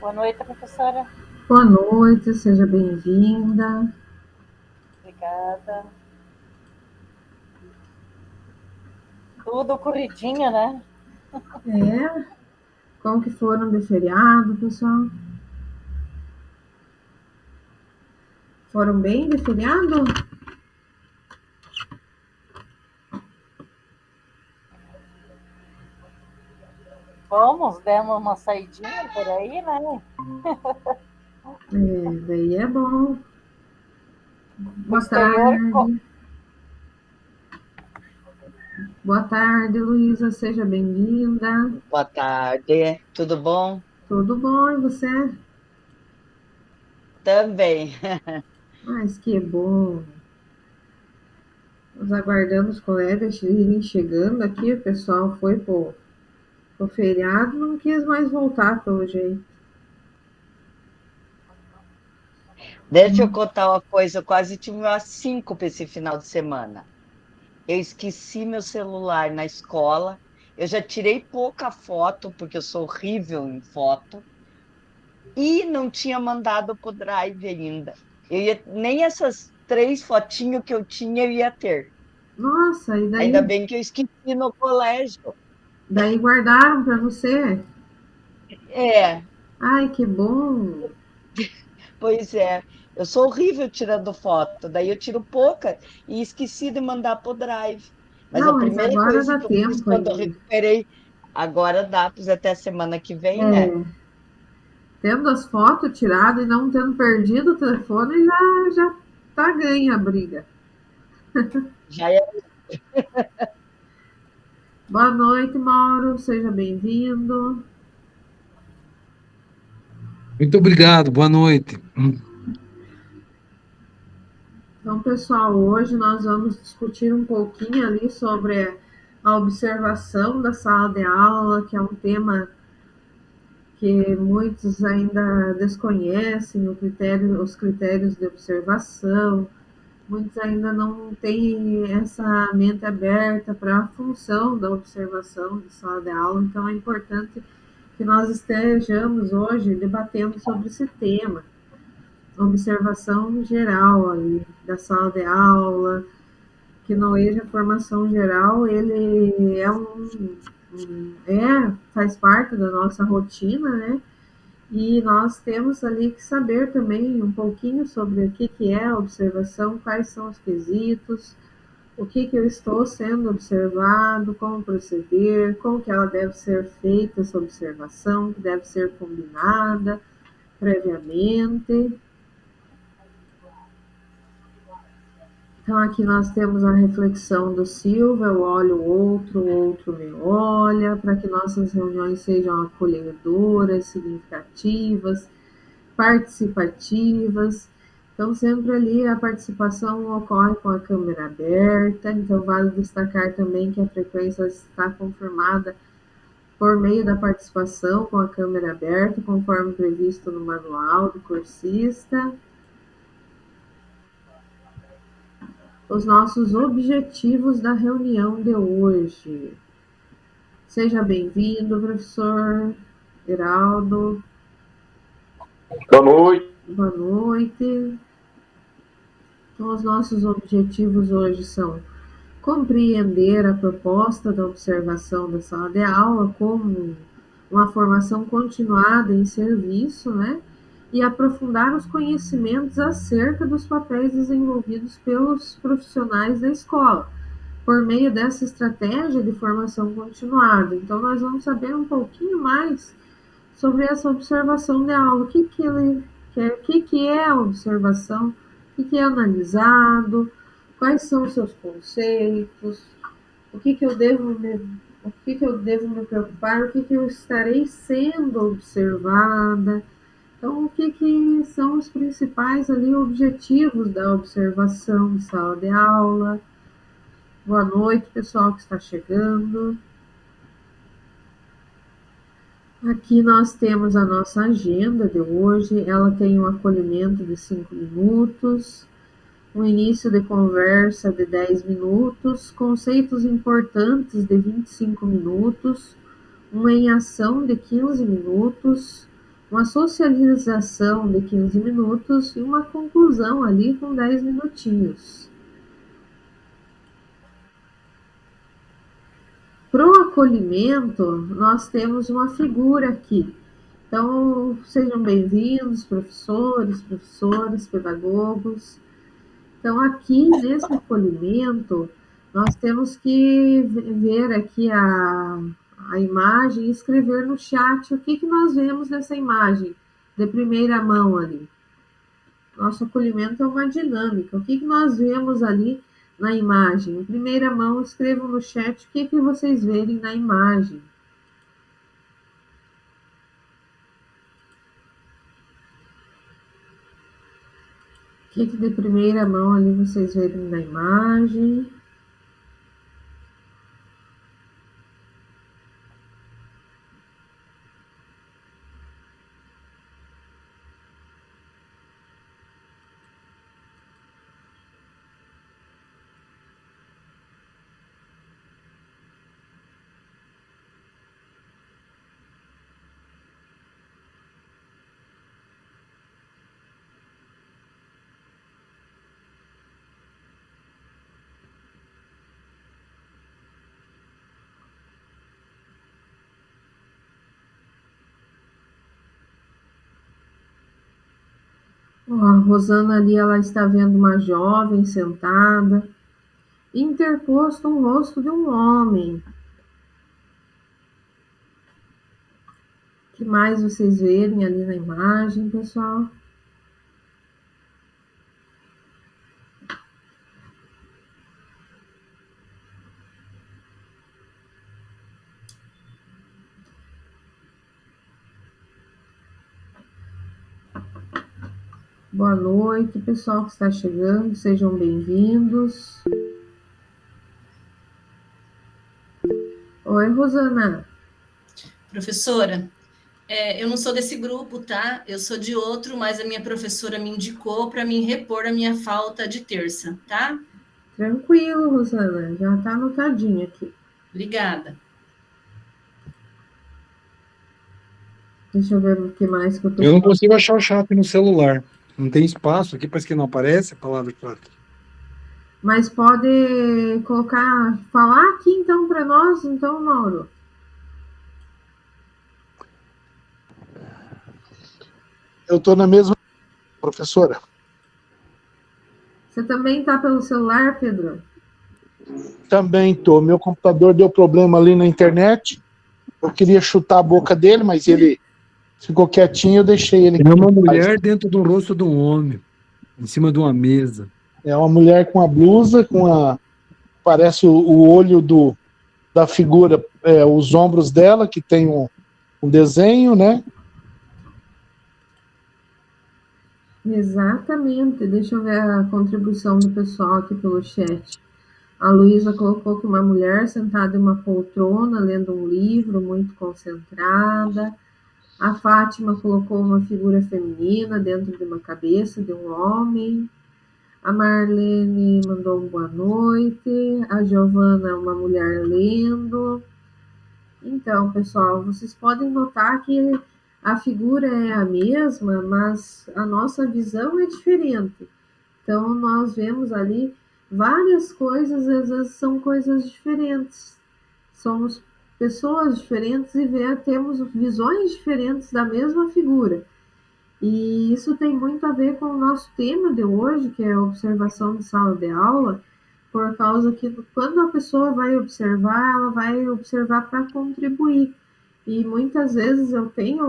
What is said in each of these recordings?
Boa noite, professora. Boa noite, seja bem-vinda. Obrigada. Tudo corridinho, né? Como que foram de feriado, pessoal? Foram bem de feriado? Demos uma saidinha por aí, né? Daí é bom. O Boa exterior. tarde. Boa tarde, Luísa, seja bem-vinda. Boa tarde, tudo bom? Tudo bom, e você? Também. Mas que bom. Nós aguardando os colegas irem chegando aqui, o pessoal foi pro feriado, não quis mais voltar pelo jeito. Deixa eu contar uma coisa, eu quase tive uma síncope esse final de semana. Eu esqueci meu celular na escola, eu já tirei pouca foto, porque eu sou horrível em foto, e não tinha mandado pro Drive ainda. Nem essas 3 fotinhos que eu tinha eu ia ter. Nossa, e Ainda daí, bem que eu esqueci no colégio. daí guardaram para você? É, Ai, que bom. pois é, eu sou horrível tirando foto, daí eu tiro pouca e esqueci de mandar pro Drive. Mas a Não, mas primeira agora coisa dá que eu fiz tempo quando eu ainda. recuperei, agora dá, pois até a semana que vem, né? É, tendo as fotos tiradas e não tendo perdido o telefone, já tá ganha a briga. Já é. Boa noite, Mauro, seja bem-vindo. Muito obrigado, boa noite. Então, pessoal, hoje nós vamos discutir um pouquinho ali sobre a observação da sala de aula, que é um tema que muitos ainda desconhecem, os critérios de observação. Muitos ainda não têm essa mente aberta para a função da observação de sala de aula, então é importante que nós estejamos hoje debatendo sobre esse tema, observação geral ali da sala de aula, que no EJA Formação Geral ele faz parte da nossa rotina, né? E nós temos ali que saber também um pouquinho sobre o que é a observação, quais são os quesitos, o que eu estou sendo observado, como proceder, como que ela deve ser feita, essa observação, que deve ser combinada previamente. Então, aqui nós temos a reflexão do Silva: eu olho o outro me olha, para que nossas reuniões sejam acolhedoras, significativas, participativas. Então, sempre ali a participação ocorre com a câmera aberta. Então, vale destacar também que a frequência está confirmada por meio da participação com a câmera aberta, conforme previsto no manual do cursista. Os nossos objetivos da reunião de hoje. Seja bem-vindo, professor Heraldo. Boa noite. Boa noite. Então, os nossos objetivos hoje são compreender a proposta da observação da sala de aula como uma formação continuada em serviço, né? E aprofundar os conhecimentos acerca dos papéis desenvolvidos pelos profissionais da escola, por meio dessa estratégia de formação continuada. Então, nós vamos saber um pouquinho mais sobre essa observação de aula, o que é a observação, o que é analisado, quais são os seus conceitos, o que eu devo me preocupar, o que eu estarei sendo observada. Então, que são os principais ali objetivos da observação de sala de aula. Boa noite, pessoal que está chegando. Aqui nós temos a nossa agenda de hoje. Ela tem um acolhimento de 5 minutos, um início de conversa de 10 minutos, conceitos importantes de 25 minutos, uma em ação de 15 minutos, uma socialização de 15 minutos e uma conclusão ali com 10 minutinhos. Para o acolhimento, nós temos uma figura aqui. Então, sejam bem-vindos, professores, professoras, pedagogos. Então, aqui nesse acolhimento, nós temos que ver aqui a imagem e escrever no chat o que nós vemos nessa imagem, de primeira mão ali. Nosso acolhimento é uma dinâmica. O que nós vemos ali na imagem? Em primeira mão, escrevam no chat o que vocês verem na imagem. O que de primeira mão ali vocês verem na imagem? A Rosana ali, ela está vendo uma jovem sentada, interposto um rosto de um homem. O que mais vocês verem ali na imagem, pessoal? Boa noite, pessoal que está chegando, sejam bem-vindos. Oi, Rosana. Professora, eu não sou desse grupo, tá? Eu sou de outro, mas a minha professora me indicou para mim repor a minha falta de terça, tá? Tranquilo, Rosana, já está anotadinho aqui. Obrigada. Deixa eu ver o que mais que eu tô... Eu não consigo achar o chat no celular. Não tem espaço aqui, parece que não aparece a palavra chat. Mas pode colocar, falar aqui então para nós, então, Mauro. Eu estou na mesma, professora. Você também está pelo celular, Pedro? Também estou. Meu computador deu problema ali na internet. Eu queria chutar a boca dele, mas ele ficou quietinho, eu deixei ele. É uma mulher dentro do rosto de um homem, em cima de uma mesa. É uma mulher com a blusa, parece o olho da figura, os ombros dela, que tem um desenho, né? Exatamente. Deixa eu ver a contribuição do pessoal aqui pelo chat. A Luísa colocou que uma mulher sentada em uma poltrona, lendo um livro, muito concentrada. A Fátima colocou uma figura feminina dentro de uma cabeça de um homem. A Marlene mandou um boa noite. A Giovana, uma mulher lendo. Então, pessoal, vocês podem notar que a figura é a mesma, mas a nossa visão é diferente. Então, nós vemos ali várias coisas, às vezes são coisas diferentes. Somos pessoas diferentes e temos visões diferentes da mesma figura. E isso tem muito a ver com o nosso tema de hoje, que é a observação de sala de aula, por causa que quando a pessoa vai observar, ela vai observar para contribuir. E muitas vezes eu tenho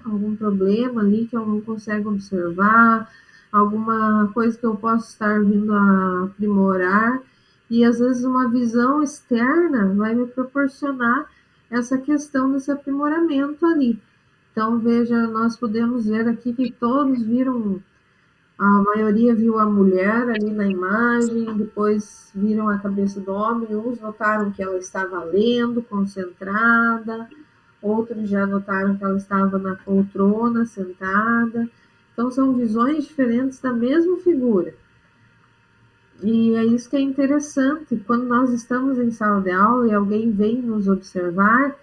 algum problema ali que eu não consigo observar, alguma coisa que eu posso estar vindo a aprimorar, e às vezes uma visão externa vai me proporcionar essa questão desse aprimoramento ali. Então, veja, nós podemos ver aqui que todos viram, a maioria viu a mulher ali na imagem, depois viram a cabeça do homem, uns notaram que ela estava lendo, concentrada, outros já notaram que ela estava na poltrona, sentada. Então, são visões diferentes da mesma figura. E é isso que é interessante, quando nós estamos em sala de aula e alguém vem nos observar,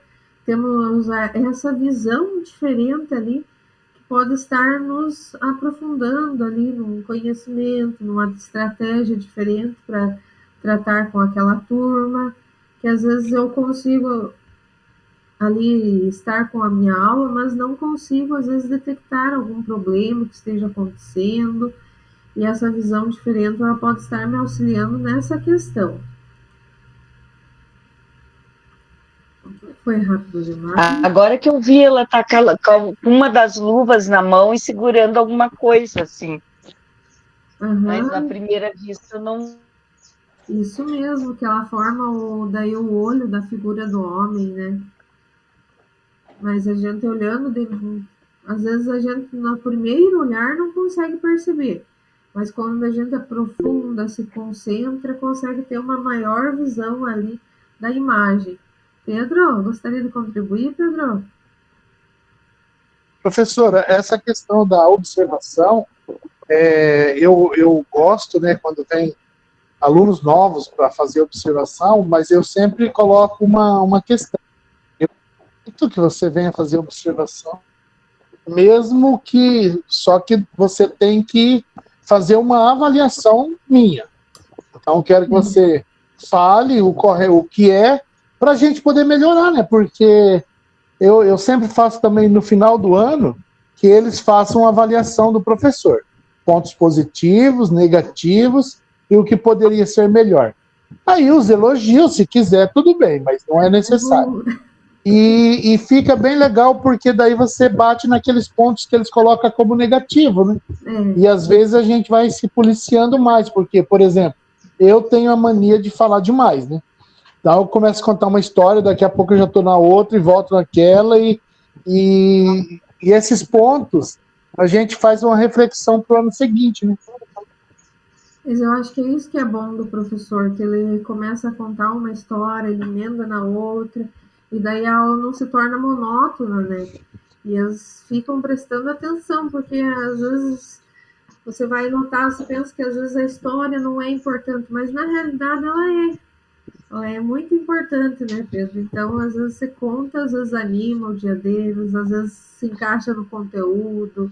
temos essa visão diferente ali, que pode estar nos aprofundando ali num conhecimento, numa estratégia diferente para tratar com aquela turma, que às vezes eu consigo ali estar com a minha aula, mas não consigo às vezes detectar algum problema que esteja acontecendo, e essa visão diferente ela pode estar me auxiliando nessa questão. Foi rápido demais. Agora que eu vi, ela tá com uma das luvas na mão e segurando alguma coisa, assim. Mas na primeira vista eu não. Isso mesmo, que ela forma daí o olho da figura do homem, né? Mas a gente olhando, às vezes a gente no primeiro olhar não consegue perceber. Mas quando a gente aprofunda, se concentra, consegue ter uma maior visão ali da imagem. Pedro, gostaria de contribuir, Pedro? Professora, essa questão da observação, eu gosto, né, quando tem alunos novos para fazer observação, mas eu sempre coloco uma questão. Eu acredito que você venha fazer observação, mesmo que, só que você tem que fazer uma avaliação minha. Então, quero que você fale o que é, para a gente poder melhorar, né? Porque eu sempre faço também no final do ano que eles façam uma avaliação do professor. Pontos positivos, negativos e o que poderia ser melhor. Aí os elogios, se quiser, tudo bem, mas não é necessário. E fica bem legal, porque daí você bate naqueles pontos que eles colocam como negativo, né? E às vezes a gente vai se policiando mais, porque, por exemplo, eu tenho a mania de falar demais, né? Então eu começo a contar uma história, daqui a pouco eu já estou na outra e volto naquela, e esses pontos a gente faz uma reflexão para o ano seguinte, né? Mas eu acho que é isso que é bom do professor, que ele começa a contar uma história, ele emenda na outra, e daí a aula não se torna monótona, né? E eles ficam prestando atenção, porque às vezes você vai notar, você pensa que às vezes a história não é importante, mas na realidade ela é muito importante, né, Pedro? Então, às vezes você conta, às vezes anima o dia deles, às vezes se encaixa no conteúdo,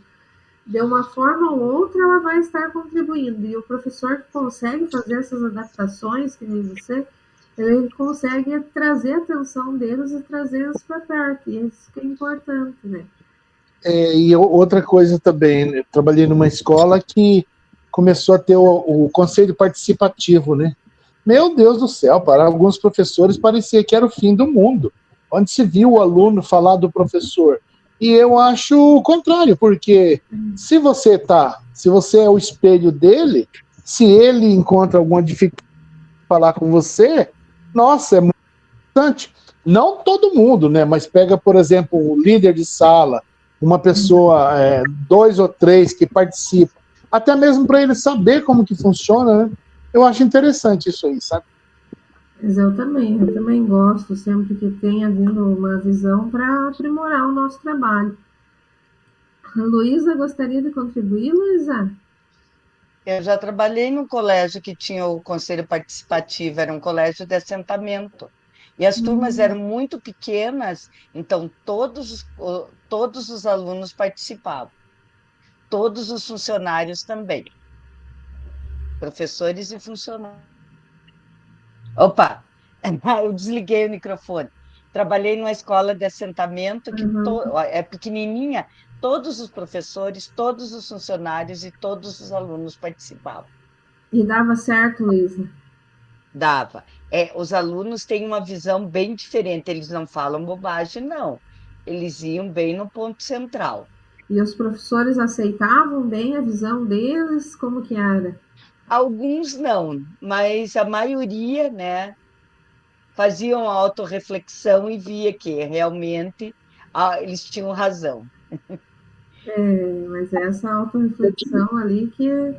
de uma forma ou outra ela vai estar contribuindo. E o professor que consegue fazer essas adaptações, que nem você, ele consegue trazer a atenção deles e trazê-los para perto. E isso que é importante, né? E outra coisa também, eu trabalhei numa escola que começou a ter o conselho participativo, né? Meu Deus do céu, para alguns professores parecia que era o fim do mundo, onde se viu o aluno falar do professor. E eu acho o contrário, porque se você é o espelho dele, se ele encontra alguma dificuldade de falar com você, nossa, é muito importante. Não todo mundo, né? Mas pega, por exemplo, o líder de sala, uma pessoa, 2 ou 3 que participam, até mesmo para ele saber como que funciona, né? Eu acho interessante isso aí, sabe? Mas eu também gosto sempre que tenha vindo uma visão para aprimorar o nosso trabalho. A Luísa gostaria de contribuir, Luísa? Eu já trabalhei num colégio que tinha o conselho participativo, era um colégio de assentamento. E as turmas eram muito pequenas, então todos os alunos participavam, todos os funcionários também, professores e funcionários. Opa, eu desliguei o microfone. Trabalhei numa escola de assentamento que é pequenininha, todos os professores, todos os funcionários e todos os alunos participavam. E dava certo, Luísa? Dava. Os alunos têm uma visão bem diferente, eles não falam bobagem, não. Eles iam bem no ponto central. E os professores aceitavam bem a visão deles? Como que era? Alguns não, mas a maioria, né, faziam autorreflexão e via que realmente eles tinham razão. Mas é essa autorreflexão ali que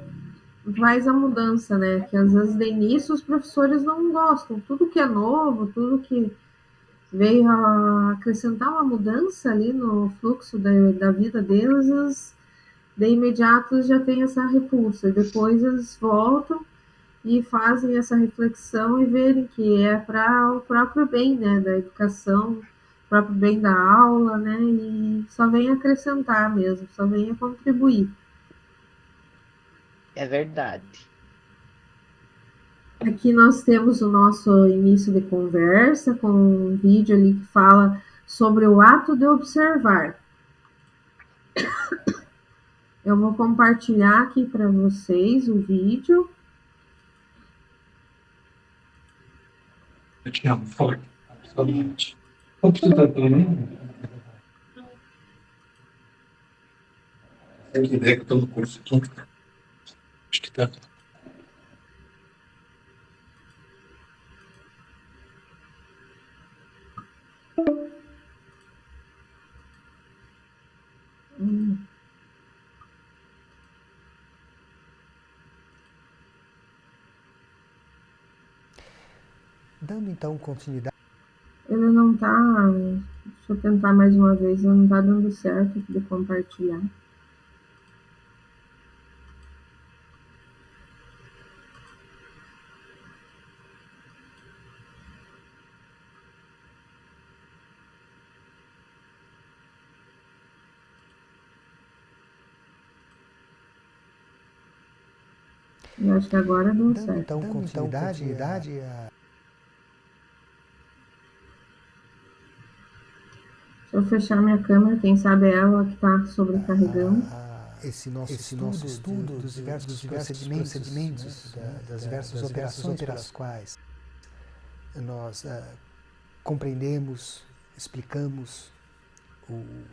faz a mudança, né? Que às vezes de início os professores não gostam. Tudo que é novo, tudo que veio a acrescentar uma mudança ali no fluxo da vida deles, de imediato já tem essa repulsa. Depois eles voltam e fazem essa reflexão e verem que é para o próprio bem, né, da educação, próprio bem da aula, né? E só vem acrescentar mesmo, só vem a contribuir. É verdade. Aqui nós temos o nosso início de conversa com um vídeo ali que fala sobre o ato de observar. Eu vou compartilhar aqui para vocês o vídeo. Eu te amo, forte. Absolutamente. Não precisa ter, né? Tem que ver que eu estou no curso aqui. Acho que tá. Dando então continuidade. Ele não tá. Deixa eu tentar mais uma vez, ele não tá dando certo de compartilhar. Eu acho que agora deu Dando certo. então continuidade a... Deixa eu fechar minha câmera, quem sabe é ela que tá sobrecarregando. esse nosso estudo dos diversos procedimentos das diversas operações pelas quais nós compreendemos, explicamos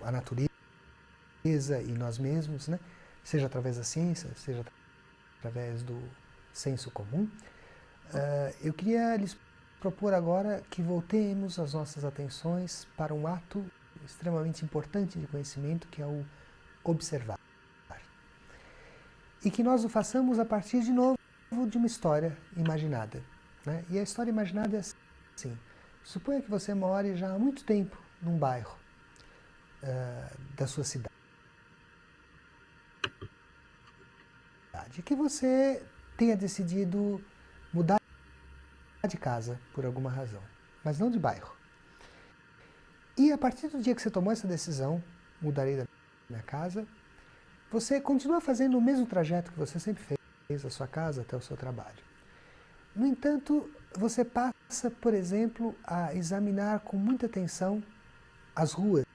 a natureza e nós mesmos, né? Seja através da ciência, seja através do senso comum. Eu queria lhes propor agora que voltemos as nossas atenções para um ato extremamente importante de conhecimento, que é o observar. E que nós o façamos a partir, de novo, de uma história imaginada, né? E a história imaginada é assim. Suponha que você more já há muito tempo num bairro da sua cidade. E que você tenha decidido mudar de casa por alguma razão, mas não de bairro. E a partir do dia que você tomou essa decisão, mudarei da minha casa, você continua fazendo o mesmo trajeto que você sempre fez da sua casa até o seu trabalho. No entanto, você passa, por exemplo, a examinar com muita atenção as ruas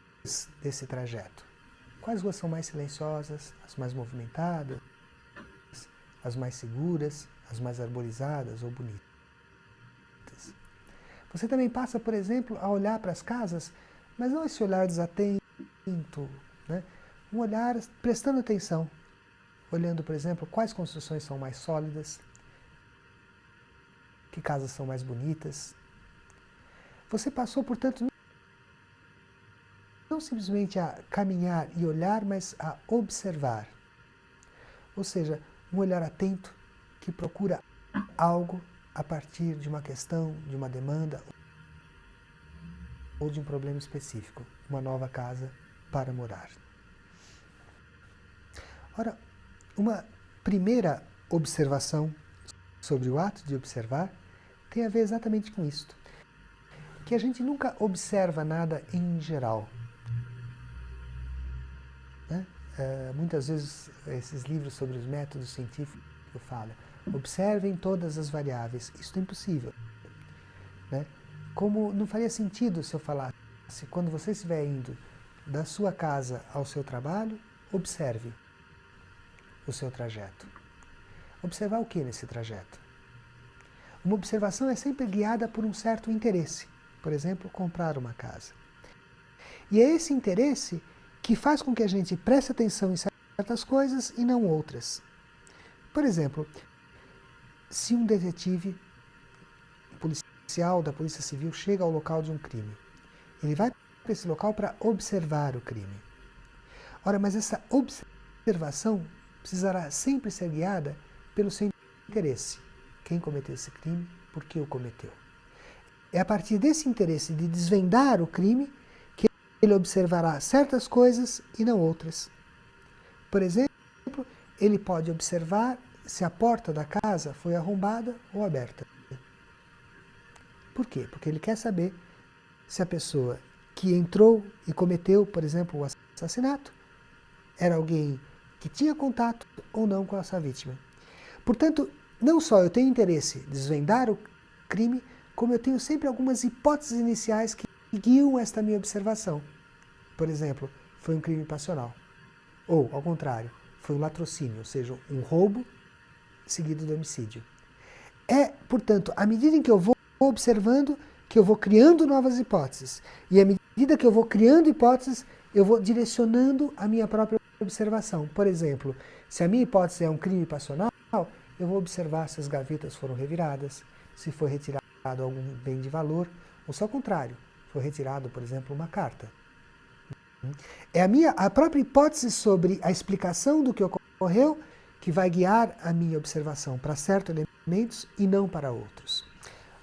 desse trajeto. Quais ruas são mais silenciosas, as mais movimentadas, as mais seguras, as mais arborizadas ou bonitas. Você também passa, por exemplo, a olhar para as casas, mas não esse olhar desatento, né? Um olhar prestando atenção, olhando, por exemplo, quais construções são mais sólidas, que casas são mais bonitas. Você passou, portanto, não simplesmente a caminhar e olhar, mas a observar. Ou seja, um olhar atento que procura algo a partir de uma questão, de uma demanda ou de um problema específico, uma nova casa para morar. Ora, uma primeira observação sobre o ato de observar tem a ver exatamente com isto, que a gente nunca observa nada em geral. Né? Muitas vezes esses livros sobre os métodos científicos falam, observem todas as variáveis. Isso é impossível. Né? Como não faria sentido se eu falasse, quando você estiver indo da sua casa ao seu trabalho, observe o seu trajeto. Observar o que nesse trajeto? Uma observação é sempre guiada por um certo interesse. Por exemplo, comprar uma casa. E é esse interesse que faz com que a gente preste atenção em certas coisas e não outras. Por exemplo, se um detetive policial da Polícia Civil chega ao local de um crime, ele vai para esse local para observar o crime. Ora, mas essa observação precisará sempre ser guiada pelo seu interesse. Quem cometeu esse crime, por que o cometeu. É a partir desse interesse de desvendar o crime que ele observará certas coisas e não outras. Por exemplo, ele pode observar se a porta da casa foi arrombada ou aberta. Por quê? Porque ele quer saber se a pessoa que entrou e cometeu, por exemplo, o assassinato, era alguém que tinha contato ou não com essa vítima. Portanto, não só eu tenho interesse em desvendar o crime, como eu tenho sempre algumas hipóteses iniciais que guiam esta minha observação. Por exemplo, foi um crime passional. Ou, ao contrário, foi um latrocínio, ou seja, um roubo seguido de homicídio. É, portanto, à medida em que eu vou observando, que eu vou criando novas hipóteses. E à medida que eu vou criando hipóteses, eu vou direcionando a minha própria observação. Por exemplo, se a minha hipótese é um crime passional, eu vou observar se as gavetas foram reviradas, se foi retirado algum bem de valor, ou se ao contrário, foi retirado, por exemplo, uma carta. É a própria hipótese sobre a explicação do que ocorreu que vai guiar a minha observação para certos elementos e não para outros.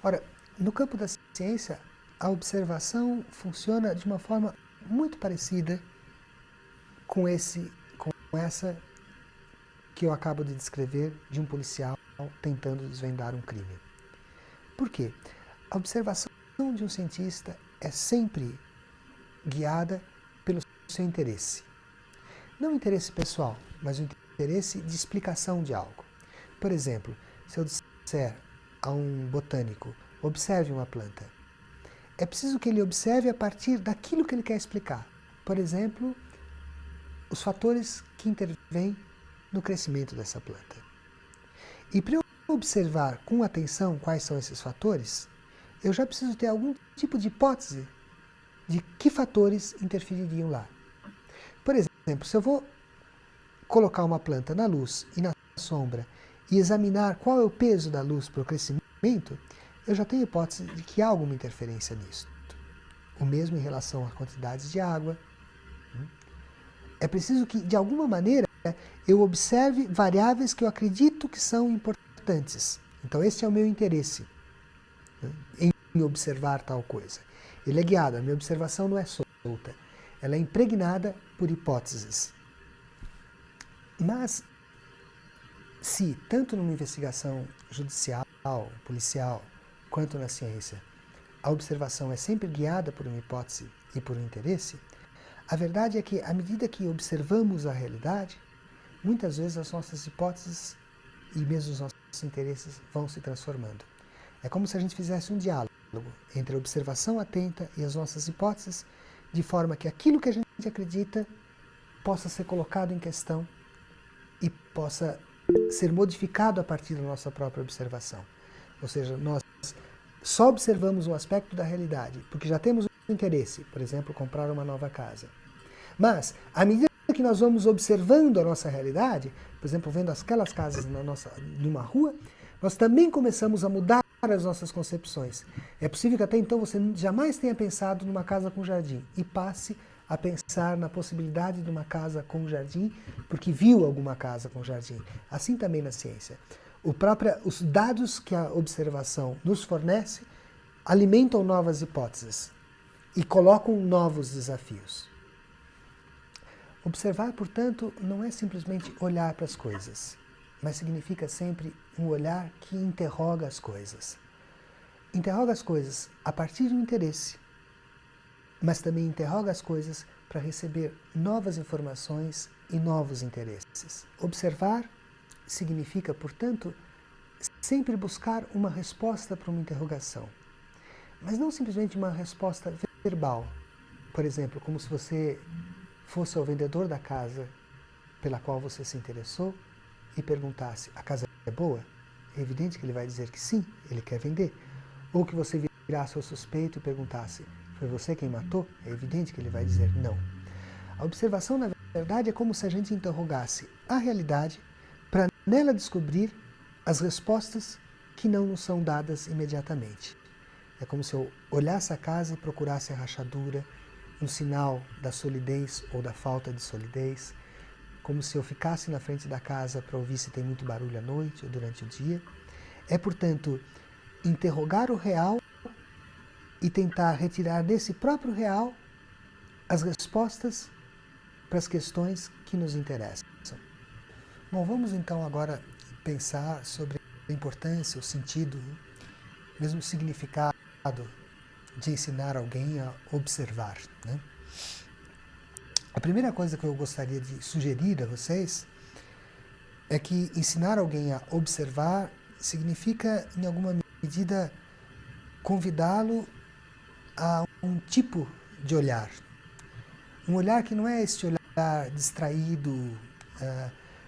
Ora, no campo da ciência, a observação funciona de uma forma muito parecida com essa que eu acabo de descrever de um policial tentando desvendar um crime. Por quê? A observação de um cientista é sempre guiada pelo seu interesse. Não interesse pessoal, mas o interesse de explicação de algo. Por exemplo, se eu disser a um botânico, observe uma planta, é preciso que ele observe a partir daquilo que ele quer explicar. Por exemplo, os fatores que intervêm no crescimento dessa planta. E para eu observar com atenção quais são esses fatores, eu já preciso ter algum tipo de hipótese de que fatores interfeririam lá. Por exemplo, se eu vou colocar uma planta na luz e na sombra e examinar qual é o peso da luz para o crescimento, eu já tenho hipótese de que há alguma interferência nisso. O mesmo em relação a quantidades de água. É preciso que, de alguma maneira, eu observe variáveis que eu acredito que são importantes. Então, esse é o meu interesse, em observar tal coisa. Ele é guiado, a minha observação não é solta. Ela é impregnada por hipóteses. Mas, se, tanto numa investigação judicial, policial, quanto na ciência, a observação é sempre guiada por uma hipótese e por um interesse, a verdade é que, à medida que observamos a realidade, muitas vezes as nossas hipóteses e mesmo os nossos interesses vão se transformando. É como se a gente fizesse um diálogo entre a observação atenta e as nossas hipóteses, de forma que aquilo que a gente acredita possa ser colocado em questão e possa ser modificado a partir da nossa própria observação. Ou seja, nós só observamos um aspecto da realidade porque já temos um interesse, por exemplo, comprar uma nova casa. Mas, à medida que nós vamos observando a nossa realidade, por exemplo, vendo aquelas casas numa rua, nós também começamos a mudar as nossas concepções. É possível que até então você jamais tenha pensado numa casa com jardim e passe a pensar na possibilidade de uma casa com jardim porque viu alguma casa com jardim. Assim também na ciência. Os dados que a observação nos fornece alimentam novas hipóteses e colocam novos desafios. Observar, portanto, não é simplesmente olhar para as coisas, mas significa sempre um olhar que interroga as coisas. Interroga as coisas a partir de um interesse, mas também interroga as coisas para receber novas informações e novos interesses. Observar significa, portanto, sempre buscar uma resposta para uma interrogação, mas não simplesmente uma resposta verbal. Por exemplo, como se você fosse ao vendedor da casa pela qual você se interessou e perguntasse: a casa é boa? É evidente que ele vai dizer que sim, ele quer vender. Ou que você virasse ao suspeito e perguntasse: foi você quem matou? É evidente que ele vai dizer não. A observação, na verdade, é como se a gente interrogasse a realidade para nela descobrir as respostas que não nos são dadas imediatamente. É como se eu olhasse a casa e procurasse a rachadura, um sinal da solidez ou da falta de solidez, como se eu ficasse na frente da casa para ouvir se tem muito barulho à noite ou durante o dia. É, portanto, interrogar o real e tentar retirar desse próprio real as respostas para as questões que nos interessam. Bom, vamos então agora pensar sobre a importância, o sentido, mesmo o significado de ensinar alguém a observar, né? A primeira coisa que eu gostaria de sugerir a vocês é que ensinar alguém a observar significa, em alguma medida, convidá-lo a um tipo de olhar. Um olhar que não é este olhar distraído,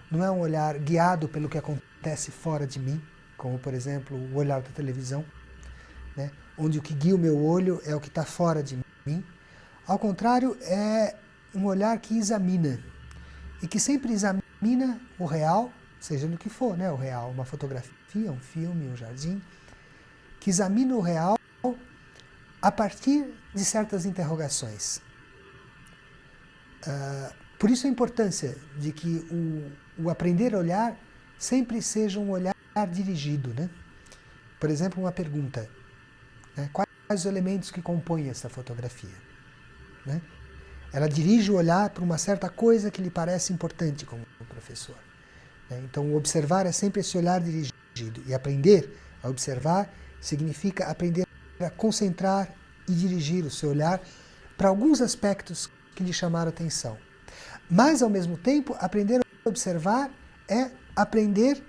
não é um olhar guiado pelo que acontece fora de mim, como, por exemplo, o olhar da televisão, né? Onde o que guia o meu olho é o que está fora de mim. Ao contrário, é um olhar que examina, e que sempre examina o real, seja no que for, né? O real, uma fotografia, um filme, um jardim, que examina o real a partir de certas interrogações. Por isso a importância de que o aprender a olhar sempre seja um olhar dirigido, né? Por exemplo, uma pergunta, né? Quais os elementos que compõem essa fotografia, né? Ela dirige o olhar para uma certa coisa que lhe parece importante como professor, né? Então, observar é sempre esse olhar dirigido. E aprender a observar significa aprender a concentrar e dirigir o seu olhar para alguns aspectos que lhe chamaram a atenção. Mas, ao mesmo tempo, aprender a observar é aprender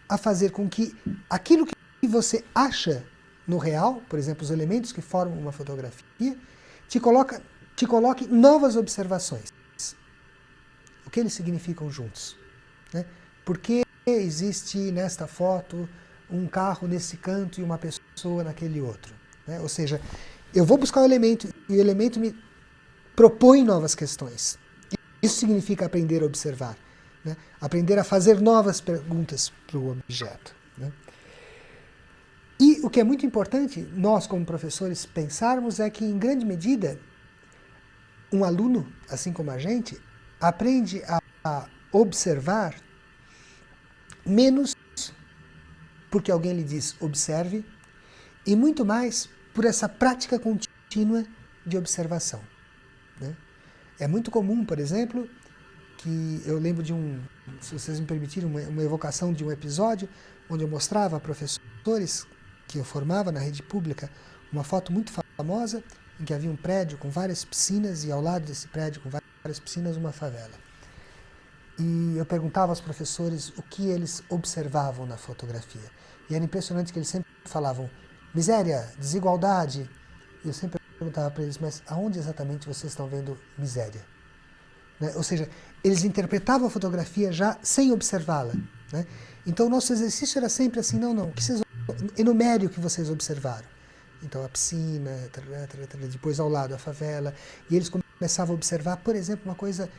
a fazer com que aquilo que você acha no real, por exemplo, os elementos que formam uma fotografia, te coloque novas observações. O que eles significam juntos, né? Por que existe nesta foto um carro nesse canto e uma pessoa naquele outro, né? Ou seja, eu vou buscar o elemento e o elemento me propõe novas questões. Isso significa aprender a observar, né? Aprender a fazer novas perguntas para o objeto, né? E o que é muito importante, nós como professores pensarmos, é que em grande medida um aluno, assim como a gente, aprende a observar menos porque alguém lhe diz observe e muito mais por essa prática contínua de observação, né? É muito comum, por exemplo, que eu lembro de se vocês me permitirem, uma evocação de um episódio onde eu mostrava a professores que eu formava na rede pública uma foto muito famosa em que havia um prédio com várias piscinas e ao lado desse prédio com várias piscinas uma favela. E eu perguntava aos professores o que eles observavam na fotografia. E era impressionante que eles sempre falavam miséria, desigualdade. E eu sempre perguntava para eles, mas aonde exatamente vocês estão vendo miséria? Né? Ou seja, eles interpretavam a fotografia já sem observá-la, né? Então o nosso exercício era sempre assim, não, enumere o que vocês observaram. Então a piscina, depois ao lado a favela, e eles começavam a observar, por exemplo, uma coisa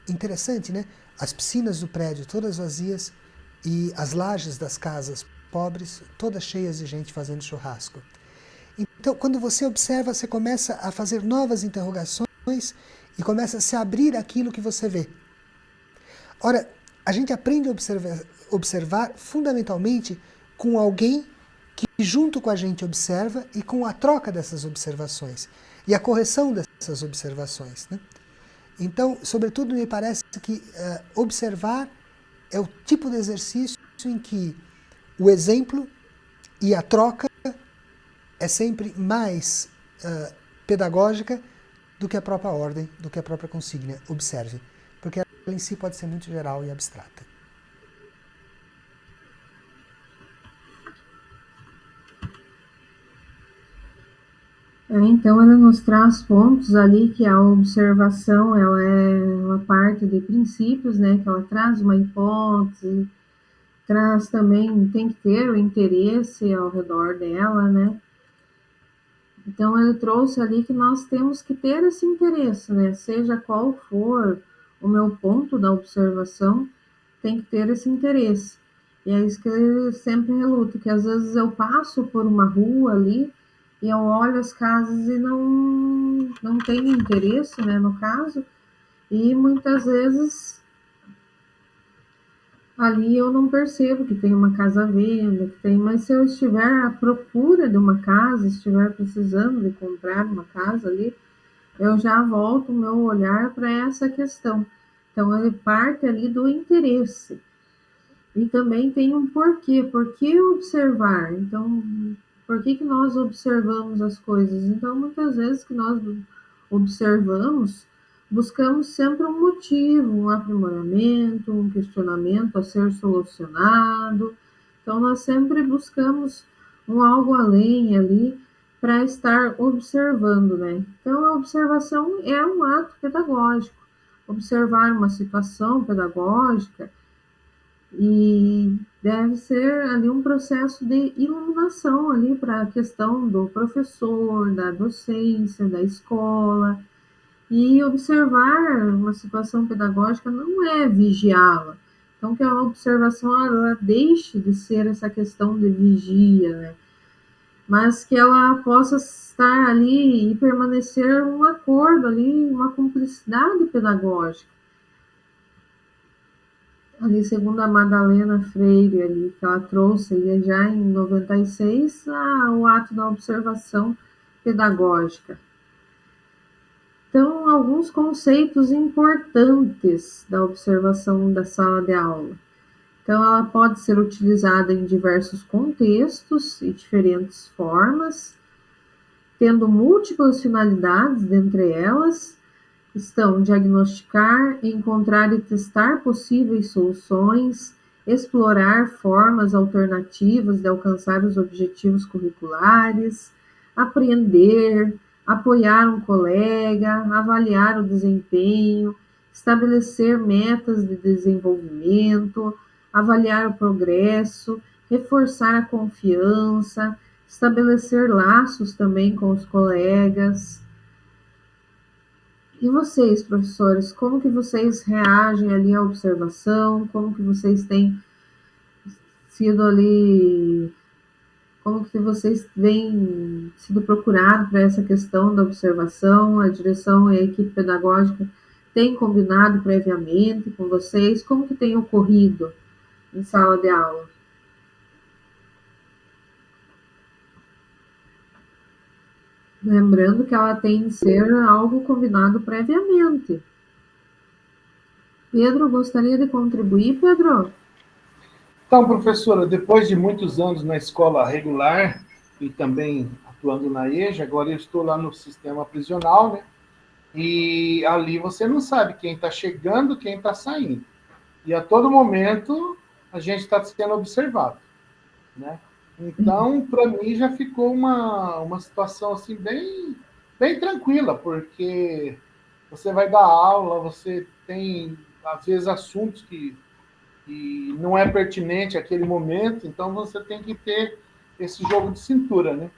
interessante, né? As piscinas do prédio todas vazias e as lajes das casas pobres todas cheias de gente fazendo churrasco. Então, quando você observa, você começa a fazer novas interrogações e começa a se abrir aquilo que você vê. Ora, a gente aprende a observar fundamentalmente com alguém que junto com a gente observa e com a troca dessas observações e a correção dessas observações, né? Então, sobretudo, me parece que observar é o tipo de exercício em que o exemplo e a troca é sempre mais pedagógica do que a própria ordem, do que a própria consigna. Observe, porque ela em si pode ser muito geral e abstrata. Então, ela nos traz pontos ali que a observação, ela é uma parte de princípios, né? Que ela traz uma hipótese, traz também, tem que ter o interesse ao redor dela, né? Então, ele trouxe ali que nós temos que ter esse interesse, né? Seja qual for o meu ponto da observação, tem que ter esse interesse. E é isso que ele sempre reluta, que às vezes eu passo por uma rua ali, e eu olho as casas e não tenho interesse, né, no caso, e muitas vezes ali eu não percebo que tem uma casa à venda, mas se eu estiver à procura de uma casa, estiver precisando de comprar uma casa ali, eu já volto o meu olhar para essa questão. Então, ele parte ali do interesse. E também tem um porquê. Por que observar? Então, Por que nós observamos as coisas? Então, muitas vezes que nós observamos, buscamos sempre um motivo, um aprimoramento, um questionamento a ser solucionado. Então, nós sempre buscamos um algo além ali para estar observando, né? Então, a observação é um ato pedagógico. Observar uma situação pedagógica e deve ser ali um processo de iluminação ali para a questão do professor, da docência, da escola. E observar uma situação pedagógica não é vigiá-la. Então, que a observação ela deixe de ser essa questão de vigia, né? Mas que ela possa estar ali e permanecer um acordo ali, uma cumplicidade pedagógica. Ali, segundo a Madalena Freire, ali, que ela trouxe ali, já em 96, o ato da observação pedagógica. Então, alguns conceitos importantes da observação da sala de aula. Então, ela pode ser utilizada em diversos contextos e diferentes formas, tendo múltiplas finalidades, dentre elas estão diagnosticar, encontrar e testar possíveis soluções, explorar formas alternativas de alcançar os objetivos curriculares, aprender, apoiar um colega, avaliar o desempenho, estabelecer metas de desenvolvimento, avaliar o progresso, reforçar a confiança, estabelecer laços também com os colegas. E vocês, professores, como que vocês reagem ali à observação? Como que vocês têm sido ali, como que vocês têm sido procurados para essa questão da observação? A direção e a equipe pedagógica têm combinado previamente com vocês? Como que tem ocorrido em sala de aula? Lembrando que ela tem de ser algo combinado previamente. Pedro, gostaria de contribuir, Pedro? Então, professora, depois de muitos anos na escola regular e também atuando na EJA, agora eu estou lá no sistema prisional, né? E ali você não sabe quem está chegando, quem está saindo. E a todo momento a gente está sendo observado, né? Então, para mim, já ficou uma situação assim bem tranquila, porque você vai dar aula, você tem, às vezes, assuntos que não é pertinente àquele momento, então você tem que ter esse jogo de cintura, né?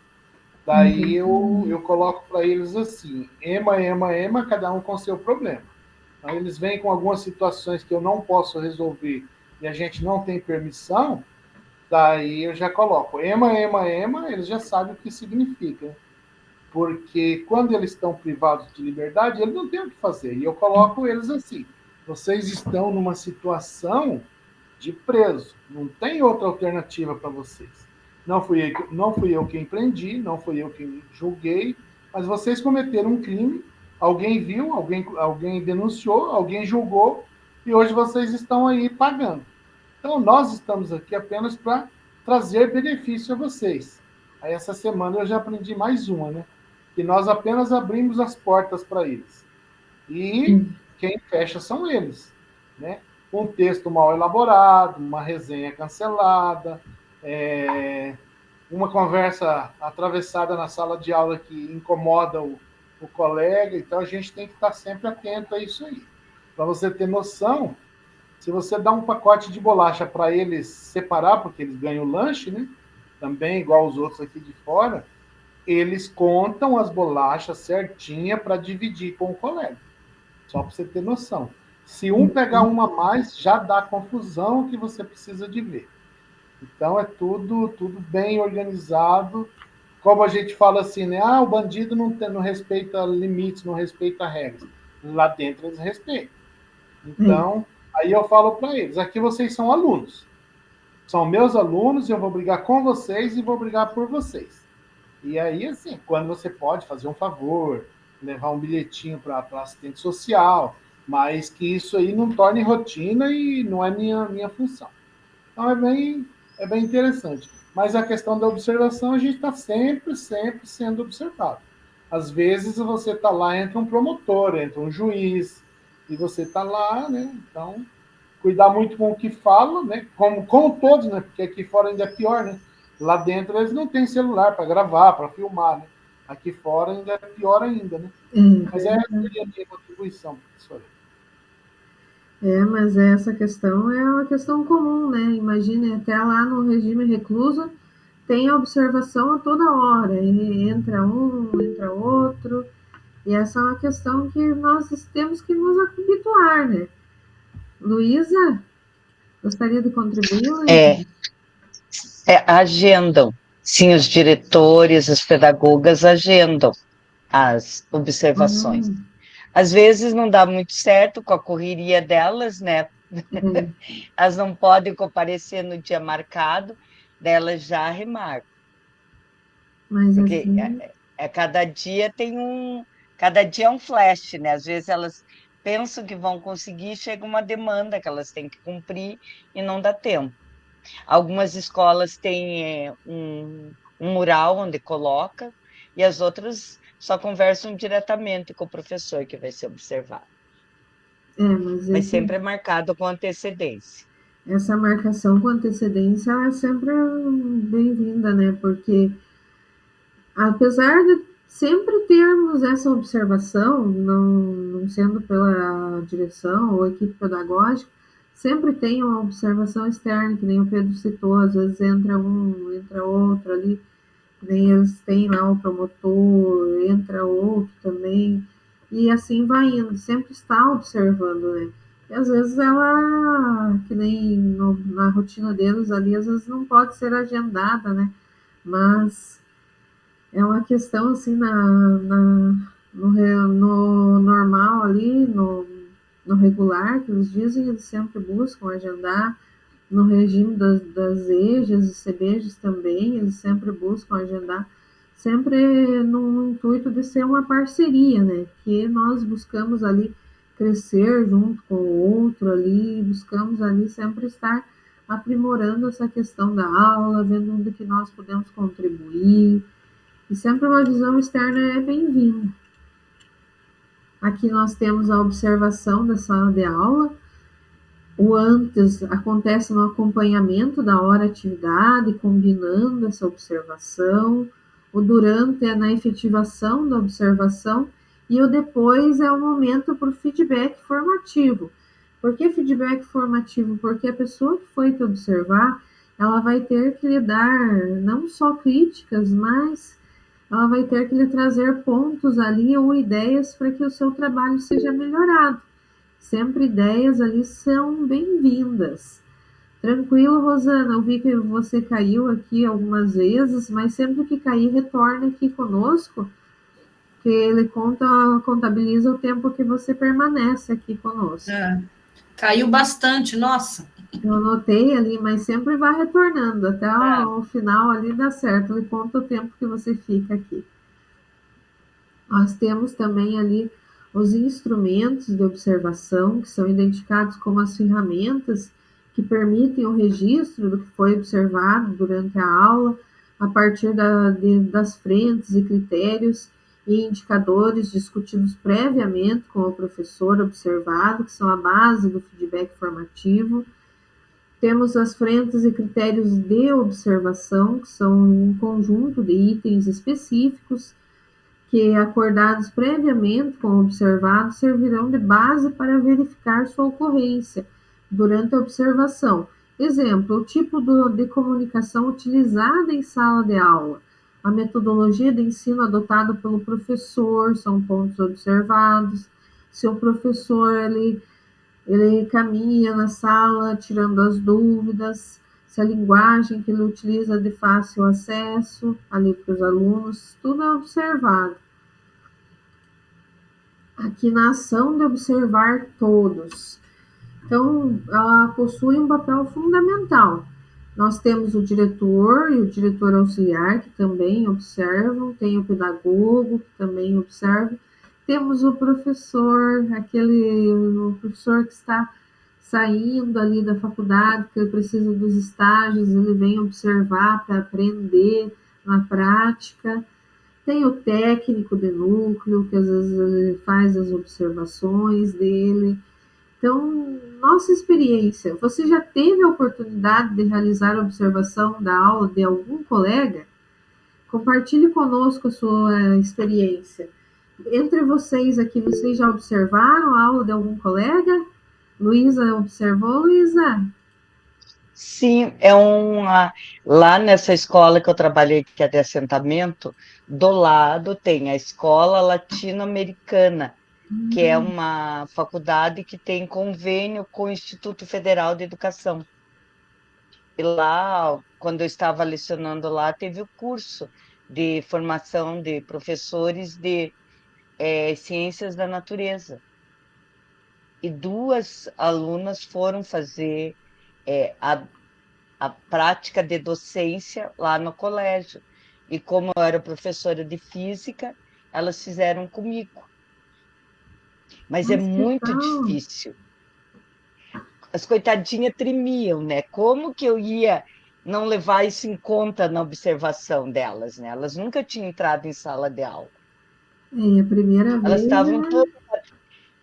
Daí eu coloco para eles assim, ema, cada um com seu problema. Aí eles vêm com algumas situações que eu não posso resolver e a gente não tem permissão, daí eu já coloco ema, eles já sabem o que significa. Porque quando eles estão privados de liberdade, eles não têm o que fazer. E eu coloco eles assim, vocês estão numa situação de preso, não tem outra alternativa para vocês. Não fui eu quem prendi, não fui eu quem julguei, mas vocês cometeram um crime, alguém viu, alguém denunciou, alguém julgou, e hoje vocês estão aí pagando. Então, nós estamos aqui apenas para trazer benefício a vocês. Aí, essa semana eu já aprendi mais uma, né? Que nós apenas abrimos as portas para eles. E quem fecha são eles, né? Um texto mal elaborado, uma resenha cancelada, uma conversa atravessada na sala de aula que incomoda o colega. Então, a gente tem que estar sempre atento a isso aí. Para você ter noção, se você dá um pacote de bolacha para eles separar, porque eles ganham lanche, né? Também, igual os outros aqui de fora, eles contam as bolachas certinha para dividir com o colega. Só para você ter noção. Se um pegar uma a mais, já dá confusão que você precisa de ver. Então, é tudo bem organizado. Como a gente fala assim, né? O bandido não respeita limites, não respeita regras. Lá dentro eles respeitam. Então, aí eu falo para eles, aqui vocês são alunos. São meus alunos, eu vou brigar com vocês e vou brigar por vocês. E aí, assim, quando você pode fazer um favor, levar um bilhetinho para assistente social, mas que isso aí não torne rotina e não é minha função. Então, é é bem interessante. Mas a questão da observação, a gente está sempre sendo observado. Às vezes você está lá, entra um promotor, entra um juiz, e você está lá, né? Então, cuidar muito com o que fala, né? Como todos, né? Porque aqui fora ainda é pior, né? Lá dentro eles não têm celular para gravar, para filmar, né? Aqui fora ainda é pior ainda, né? Mas essa seria a minha contribuição, professora. Mas essa questão é uma questão comum, né? Imagine, até lá no regime recluso, tem a observação a toda hora, e entra um, entra outro, e essa é uma questão que nós temos que nos habituar, né? Luísa, gostaria de contribuir, Luísa? Agendam. Sim, os diretores, as pedagogas agendam as observações. Às vezes não dá muito certo com a correria delas, né? Elas não podem comparecer no dia marcado, delas já remarcam. Mas Porque assim... cada dia é um flash, né? Às vezes elas pensam que vão conseguir, chega uma demanda que elas têm que cumprir e não dá tempo. Algumas escolas têm um mural onde coloca, e as outras só conversam diretamente com o professor que vai ser observado. Mas sempre é marcado com antecedência. Essa marcação com antecedência é sempre bem-vinda, né? Porque apesar de sempre termos essa observação, não sendo pela direção ou equipe pedagógica, sempre tem uma observação externa, que nem o Pedro citou, às vezes entra um, entra outro ali, nem eles têm lá o promotor, entra outro também, e assim vai indo, sempre está observando, né? E às vezes ela, que nem na rotina deles ali, às vezes não pode ser agendada, né? Mas é uma questão assim no normal ali, no regular, que eles dizem, eles sempre buscam agendar. No regime das EJAs e CBJs também, eles sempre buscam agendar, sempre no intuito de ser uma parceria, né? Que nós buscamos ali crescer junto com o outro ali, buscamos ali sempre estar aprimorando essa questão da aula, vendo onde que nós podemos contribuir, e sempre uma visão externa é bem-vinda. Aqui nós temos a observação da sala de aula. O antes acontece no acompanhamento da hora atividade, combinando essa observação. O durante é na efetivação da observação. E o depois é o momento para o feedback formativo. Por que feedback formativo? Porque a pessoa que foi te observar, ela vai ter que lhe dar não só críticas, mas ela vai ter que lhe trazer pontos ali ou ideias para que o seu trabalho seja melhorado. Sempre ideias ali são bem-vindas. Tranquilo, Rosana, eu vi que você caiu aqui algumas vezes, mas sempre que cair, retorne aqui conosco, que ele contabiliza o tempo que você permanece aqui conosco. Caiu bastante, nossa. Eu anotei ali, mas sempre vai retornando, até o final ali dá certo, ele conta o tempo que você fica aqui. Nós temos também ali os instrumentos de observação, que são identificados como as ferramentas que permitem o registro do que foi observado durante a aula, a partir das frentes e critérios e indicadores discutidos previamente com o professor observado, que são a base do feedback formativo. Temos as frentes e critérios de observação, que são um conjunto de itens específicos que, acordados previamente com o observado, servirão de base para verificar sua ocorrência durante a observação. Exemplo, o tipo de comunicação utilizada em sala de aula, a metodologia de ensino adotada pelo professor, são pontos observados. Se o professor ele caminha na sala tirando as dúvidas, se a linguagem que ele utiliza é de fácil acesso ali para os alunos, tudo é observado. Aqui na ação de observar todos. Então, ela possui um papel fundamental. Nós temos o diretor e o diretor auxiliar, que também observam, tem o pedagogo, que também observa, temos o professor, o professor que está saindo ali da faculdade, que ele precisa dos estágios, ele vem observar para aprender na prática. Tem o técnico de núcleo, que às vezes ele faz as observações dele. Então, nossa experiência, você já teve a oportunidade de realizar a observação da aula de algum colega? Compartilhe conosco a sua experiência. Entre vocês aqui, vocês já observaram a aula de algum colega? Luísa observou, Luísa? Sim, lá nessa escola que eu trabalhei, que é de assentamento, do lado tem a Escola Latino-Americana, que é uma faculdade que tem convênio com o Instituto Federal de Educação. E lá, quando eu estava lecionando lá, teve o curso de formação de professores de ciências da natureza. E 2 alunas foram fazer a prática de docência lá no colégio. E como eu era professora de física, elas fizeram comigo. Mas é Nossa, que muito legal. difícil. As coitadinhas tremiam, né? Como que eu ia não levar isso em conta na observação delas, né? Elas nunca tinham entrado em sala de aula. A primeira Elas vez estavam todas,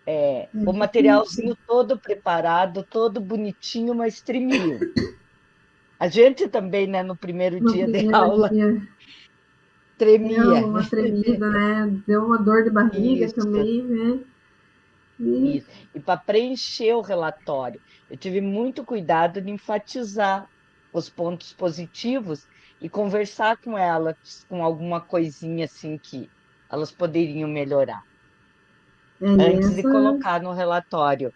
é o materialzinho todo preparado, todo bonitinho, mas tremiam. A gente também, né, no primeiro no dia de primeiro aula, dia. Deu tremia. uma tremida, né? Deu uma dor de barriga Isso, também, né? E isso. E para preencher o relatório, eu tive muito cuidado de enfatizar os pontos positivos e conversar com elas com alguma coisinha assim que elas poderiam melhorar antes de essa, colocar no relatório.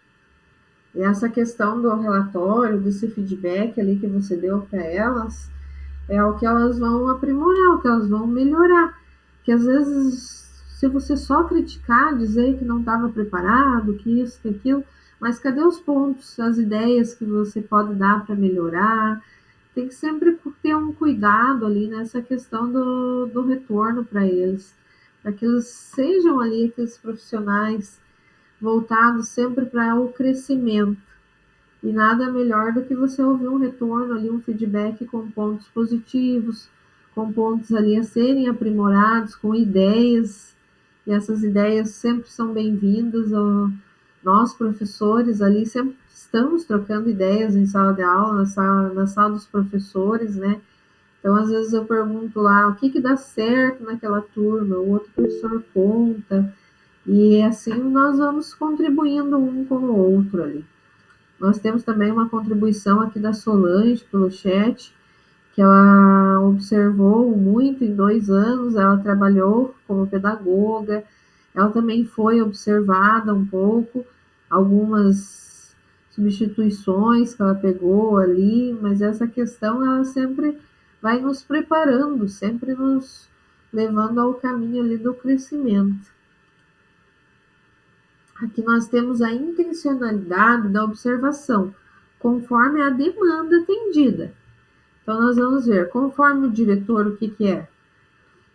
essa questão do relatório, desse feedback ali que você deu para elas, é o que elas vão aprimorar, o que elas vão melhorar. Que às vezes, se você só criticar, dizer que não estava preparado, que isso, que aquilo, mas cadê os pontos, as ideias que você pode dar para melhorar? Tem que sempre ter um cuidado ali nessa questão do retorno para eles, para que eles sejam ali aqueles profissionais voltados sempre para o crescimento. E nada melhor do que você ouvir um retorno ali, um feedback com pontos positivos, com pontos ali a serem aprimorados, com ideias. E essas ideias sempre são bem-vindas. Nós, professores, ali sempre estamos trocando ideias em sala de aula, na sala dos professores, né? Então, às vezes eu pergunto lá o que dá certo naquela turma, o outro professor conta, e assim nós vamos contribuindo um com o outro ali. Nós temos também uma contribuição aqui da Solange pelo chat, que ela observou muito em 2 anos, ela trabalhou como pedagoga, ela também foi observada um pouco, algumas substituições que ela pegou ali, mas essa questão ela sempre vai nos preparando, sempre nos levando ao caminho ali do crescimento. Aqui nós temos a intencionalidade da observação, conforme a demanda atendida. Então, nós vamos ver, conforme o diretor, o que é?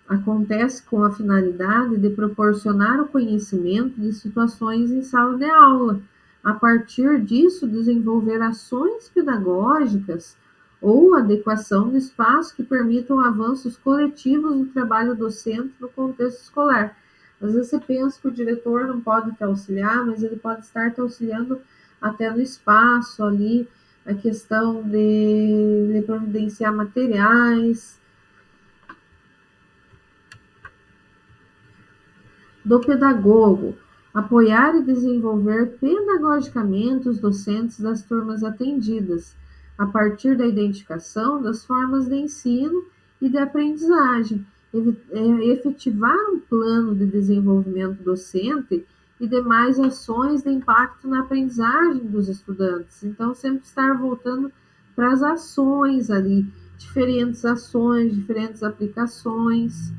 Acontece com a finalidade de proporcionar o conhecimento de situações em sala de aula. A partir disso, desenvolver ações pedagógicas ou adequação do espaço que permitam avanços coletivos no trabalho docente no contexto escolar. Às vezes você pensa que o diretor não pode te auxiliar, mas ele pode estar te auxiliando até no espaço ali, a questão de providenciar materiais, do pedagogo, apoiar e desenvolver pedagogicamente os docentes das turmas atendidas, a partir da identificação das formas de ensino e de aprendizagem, efetivar um plano de desenvolvimento docente e demais ações de impacto na aprendizagem dos estudantes. Então, sempre estar voltando para as ações ali, diferentes ações, diferentes aplicações.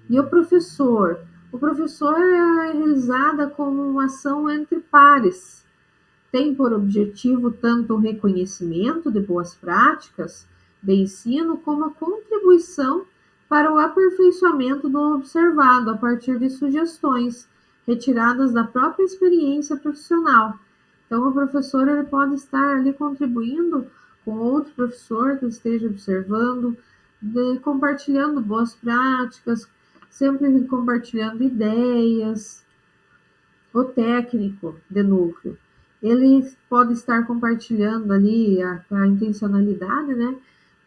E o professor é realizada como uma ação entre pares. Tem por objetivo tanto o reconhecimento de boas práticas de ensino, como a contribuição para o aperfeiçoamento do observado a partir de sugestões retiradas da própria experiência profissional. Então, o professor ele pode estar ali contribuindo com outro professor que esteja observando, compartilhando boas práticas, sempre compartilhando ideias. O técnico de núcleo, ele pode estar compartilhando ali a intencionalidade, né,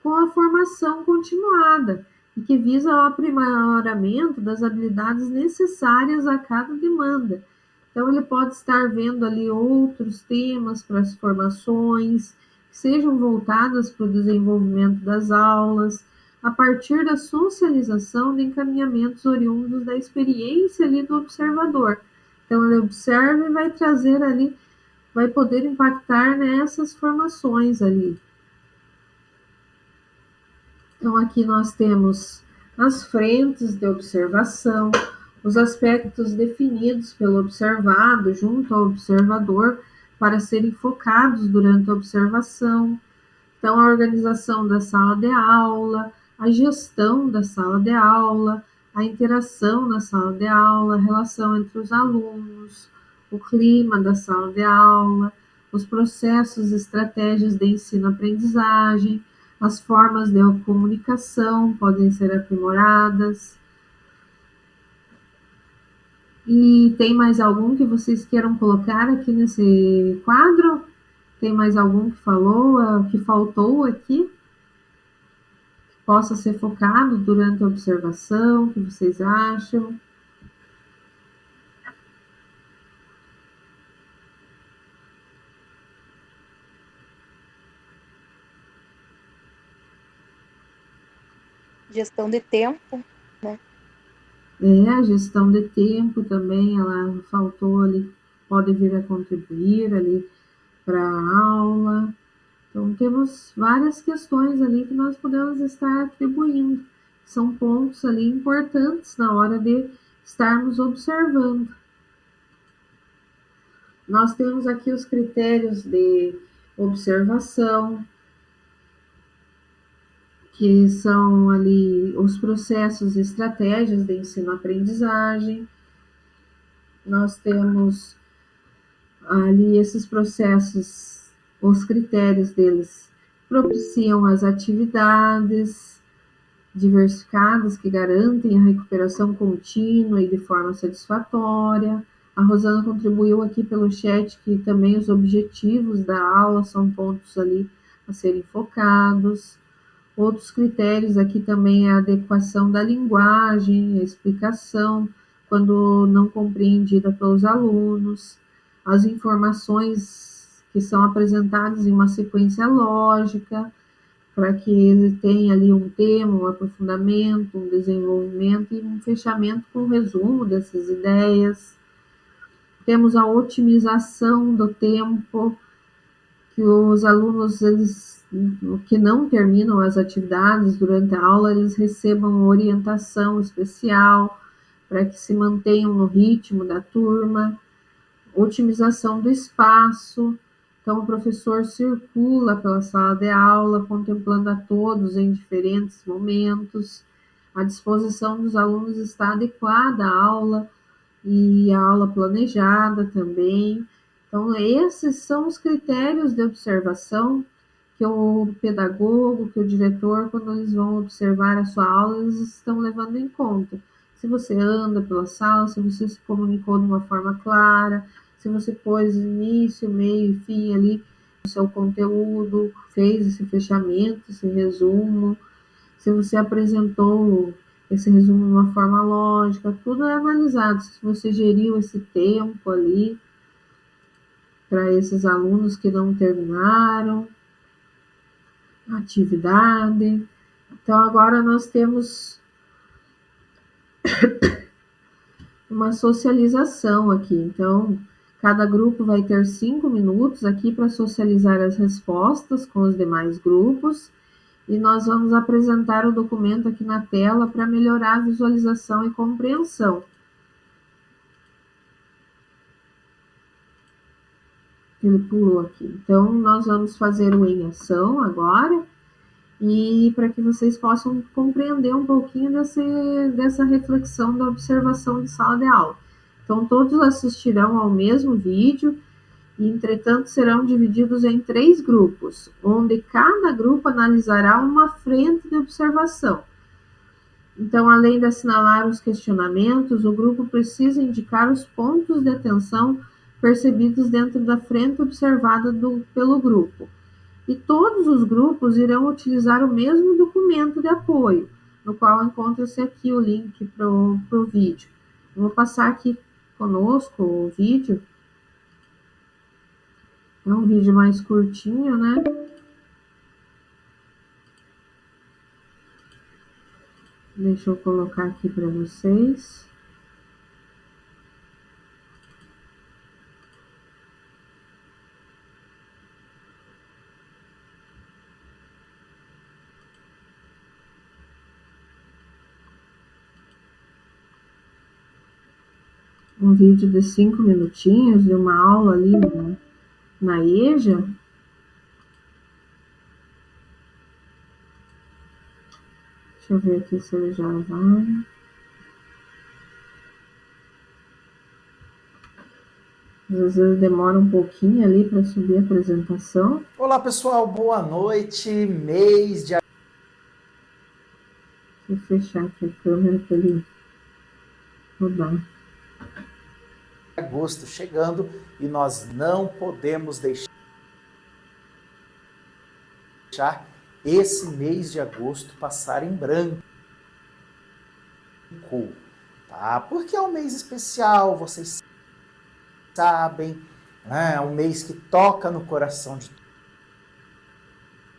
com a formação continuada, e que visa o aprimoramento das habilidades necessárias a cada demanda. Então, ele pode estar vendo ali outros temas para as formações, que sejam voltadas para o desenvolvimento das aulas, a partir da socialização de encaminhamentos oriundos da experiência ali do observador. Então, ele observa e vai trazer ali, vai poder impactar nessas formações ali. Então, aqui nós temos as frentes de observação, os aspectos definidos pelo observado junto ao observador para serem focados durante a observação. Então, a organização da sala de aula, a gestão da sala de aula, a interação na sala de aula, a relação entre os alunos, o clima da sala de aula, os processos e estratégias de ensino-aprendizagem, as formas de comunicação podem ser aprimoradas. E tem mais algum que vocês queiram colocar aqui nesse quadro? Tem mais algum que falou, que faltou aqui? Possa ser focado durante a observação, o que vocês acham? Gestão de tempo, né? A gestão de tempo também, ela faltou ali, pode vir a contribuir ali para a aula. Então, temos várias questões ali que nós podemos estar atribuindo. São pontos ali importantes na hora de estarmos observando. Nós temos aqui os critérios de observação, que são ali os processos e estratégias de ensino-aprendizagem. Nós temos ali esses processos, os critérios deles propiciam as atividades diversificadas que garantem a recuperação contínua e de forma satisfatória. A Rosana contribuiu aqui pelo chat que também os objetivos da aula são pontos ali a serem focados. Outros critérios aqui também é a adequação da linguagem, a explicação, quando não compreendida pelos alunos, as informações que são apresentadas em uma sequência lógica, para que ele tenha ali um tema, um aprofundamento, um desenvolvimento e um fechamento com o resumo dessas ideias. Temos a otimização do tempo, que os alunos, eles que não terminam as atividades durante a aula, eles recebam orientação especial para que se mantenham no ritmo da turma. Otimização do espaço, então o professor circula pela sala de aula, contemplando a todos em diferentes momentos. A disposição dos alunos está adequada à aula e a aula planejada também. Então, esses são os critérios de observação que o pedagogo, que o diretor, quando eles vão observar a sua aula, eles estão levando em conta. Se você anda pela sala, se você se comunicou de uma forma clara, se você pôs início, meio e fim ali no seu conteúdo, fez esse fechamento, esse resumo, se você apresentou esse resumo de uma forma lógica, tudo é analisado. Se você geriu esse tempo ali para esses alunos que não terminaram a atividade. Então, agora nós temos uma socialização aqui. Então, cada grupo vai ter 5 minutos aqui para socializar as respostas com os demais grupos. E nós vamos apresentar o documento aqui na tela para melhorar a visualização e compreensão. Ele pulou aqui. Então, nós vamos fazer o em ação agora, e para que vocês possam compreender um pouquinho dessa reflexão da observação de sala de aula. Então, todos assistirão ao mesmo vídeo, e, entretanto, serão divididos em 3 grupos, onde cada grupo analisará uma frente de observação. Então, além de assinalar os questionamentos, o grupo precisa indicar os pontos de atenção percebidos dentro da frente observada pelo grupo. E todos os grupos irão utilizar o mesmo documento de apoio, no qual encontra-se aqui o link para o vídeo. Eu vou passar aqui conosco o vídeo. É um vídeo mais curtinho, né? Deixa eu colocar aqui para vocês. Um vídeo de 5 minutinhos de uma aula ali na EJA. Deixa eu ver aqui se ele já vai. Às vezes ele demora um pouquinho ali para subir a apresentação. Olá pessoal, boa noite. Mês de Deixa eu fechar aqui a câmera para ele rodar. agosto chegando e nós não podemos deixar esse mês de agosto passar em branco, tá? Porque é um mês especial, vocês sabem, né? É um mês que toca no coração de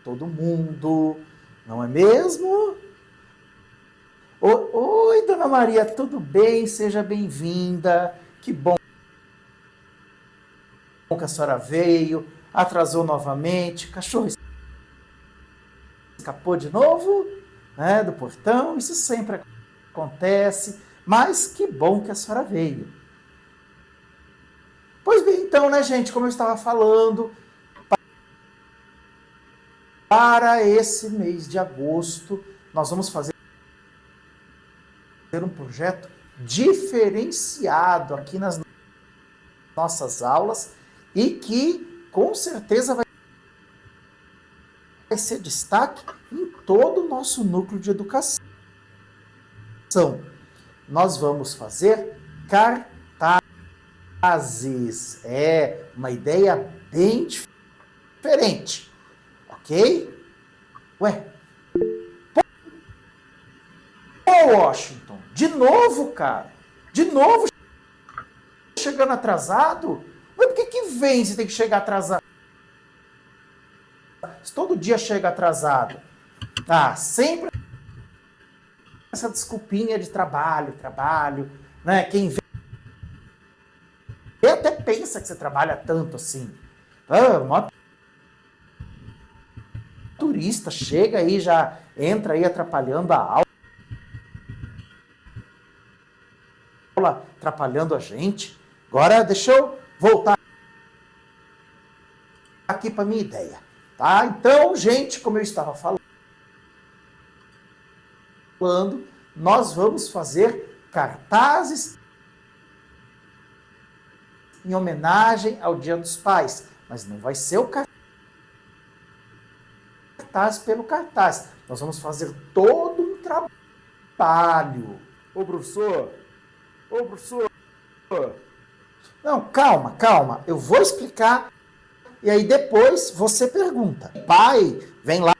todo mundo, não é mesmo? Oi, Dona Maria, tudo bem? Seja bem-vinda. Que bom que a senhora veio, atrasou novamente, cachorro escapou de novo, né, do portão, isso sempre acontece, mas que bom que a senhora veio. Pois bem, então, né, gente, como eu estava falando, para esse mês de agosto, nós vamos fazer um projeto diferenciado aqui nas nossas aulas e que, com certeza, vai ser destaque em todo o nosso núcleo de educação. Nós vamos fazer cartazes. É uma ideia bem diferente, ok? Ué, pô, Washington, de novo, cara? De novo chegando atrasado? Mas por que vem se tem que chegar atrasado? Se todo dia chega atrasado. Ah, sempre essa desculpinha de trabalho, né? Quem vê até pensa que você trabalha tanto assim. Uma turista chega aí, já entra aí atrapalhando a aula, atrapalhando a gente. Agora deixa eu voltar aqui para minha ideia. Tá? Então, gente, como eu estava falando, nós vamos fazer cartazes em homenagem ao Dia dos Pais, mas não vai ser o cartaz pelo cartaz. Nós vamos fazer todo um trabalho. Ô, professor. Não, calma. Eu vou explicar. E aí depois você pergunta. Pai, vem lá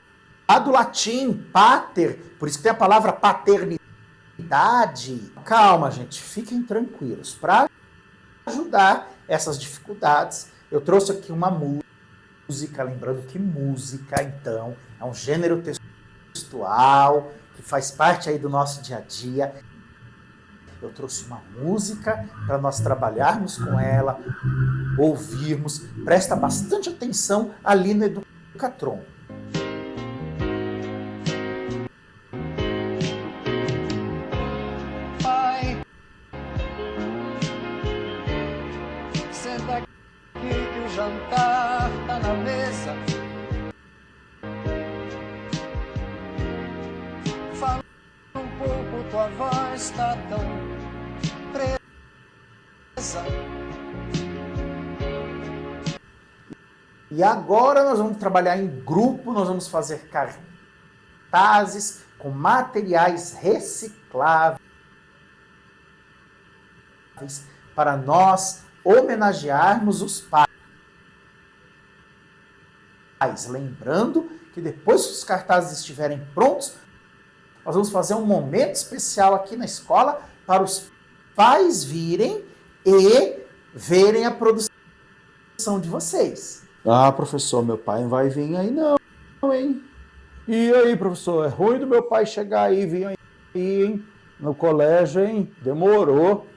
do latim, pater, por isso que tem a palavra paternidade. Calma, gente, fiquem tranquilos. Para ajudar essas dificuldades, eu trouxe aqui uma música, lembrando que música, então, é um gênero textual que faz parte aí do nosso dia a dia. Eu trouxe uma música para nós trabalharmos com ela, ouvirmos. Presta bastante atenção ali no Educatron. Pai, senta aqui que o jantar tá na mesa. Fala um pouco, tua voz tá tão presa. E agora nós vamos trabalhar em grupo, nós vamos fazer cartazes com materiais recicláveis para nós homenagearmos os pais. Lembrando que depois que os cartazes estiverem prontos, nós vamos fazer um momento especial aqui na escola para os pais virem e verem a produção de vocês. Ah, professor, meu pai não vai vir aí não, hein? E aí, professor, é ruim do meu pai chegar aí, vir aí, hein? No colégio, hein? Demorou.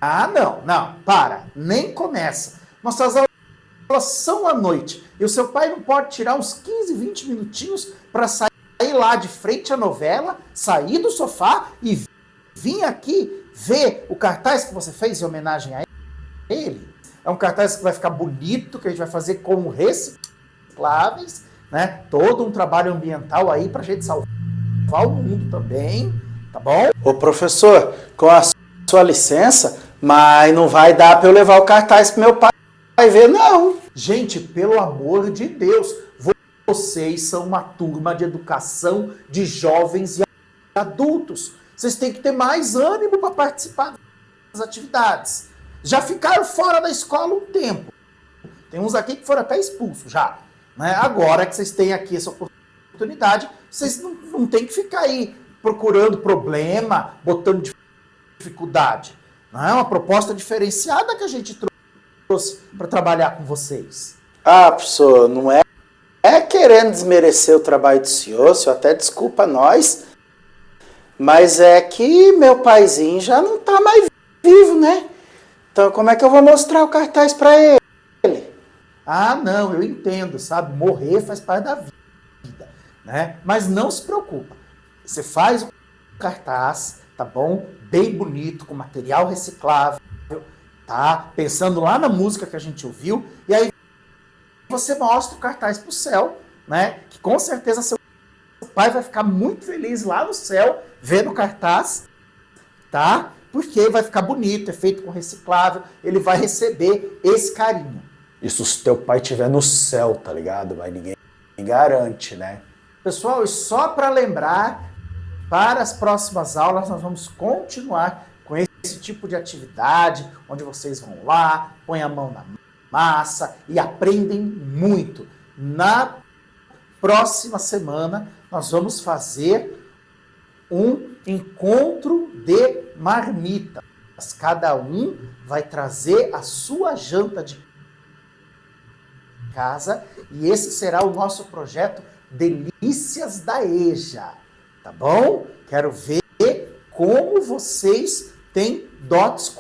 Ah, não, para, nem começa. Nossas aulas são à noite e o seu pai não pode tirar uns 15, 20 minutinhos para sair lá de frente à novela, sair do sofá e vir aqui ver o cartaz que você fez em homenagem a ele. É um cartaz que vai ficar bonito, que a gente vai fazer com recicláveis, né? Todo um trabalho ambiental aí pra gente salvar o mundo também, tá bom? Ô, professor, com a sua licença, mas não vai dar para eu levar o cartaz pro meu pai ver, não. Gente, pelo amor de Deus, vocês são uma turma de educação de jovens e adultos. Vocês têm que ter mais ânimo para participar das atividades. Já ficaram fora da escola um tempo. Tem uns aqui que foram até expulsos já. Né? Agora que vocês têm aqui essa oportunidade, vocês não têm que ficar aí procurando problema, botando dificuldade. Não é uma proposta diferenciada que a gente trouxe para trabalhar com vocês. Ah, professor, não é querendo desmerecer o trabalho do senhor até desculpa nós, mas é que meu paizinho já não tá mais vivo, né? Então como é que eu vou mostrar o cartaz para ele? Ah, não, eu entendo, sabe? Morrer faz parte da vida, né? Mas não se preocupa. Você faz o cartaz, tá bom? Bem bonito, com material reciclável, tá? Pensando lá na música que a gente ouviu, e aí você mostra o cartaz pro céu, né? Que com certeza seu pai vai ficar muito feliz lá no céu, vendo o cartaz, tá? Porque vai ficar bonito, é feito com reciclável, ele vai receber esse carinho. Isso se teu pai estiver no céu, tá ligado? Mas ninguém garante, né? Pessoal, e só para lembrar, para as próximas aulas nós vamos continuar com esse tipo de atividade, onde vocês vão lá, põem a mão na massa e aprendem muito. Na próxima semana nós vamos fazer um encontro de marmitas. Cada um vai trazer a sua janta de casa e esse será o nosso projeto Delícias da EJA, tá bom? Quero ver como vocês têm dotes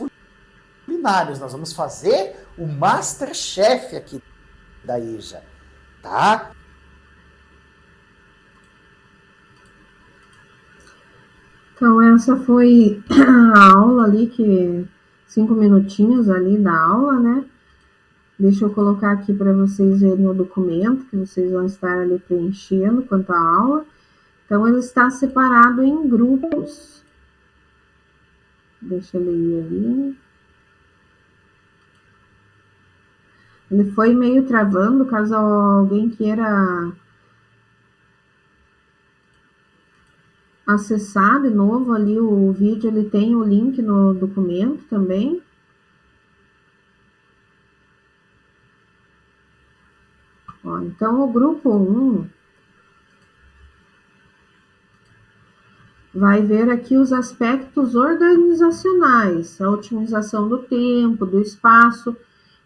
culinários. Nós vamos fazer o Masterchef aqui da EJA, tá? Então, essa foi a aula ali, 5 minutinhos ali da aula, né? Deixa eu colocar aqui para vocês verem o documento que vocês vão estar ali preenchendo quanto à aula. Então, ele está separado em grupos. Deixa eu ler ali. Ele foi meio travando, caso alguém queira acessar de novo ali o vídeo, ele tem o link no documento também. Ó, então, o grupo 1 vai ver aqui os aspectos organizacionais, a otimização do tempo, do espaço,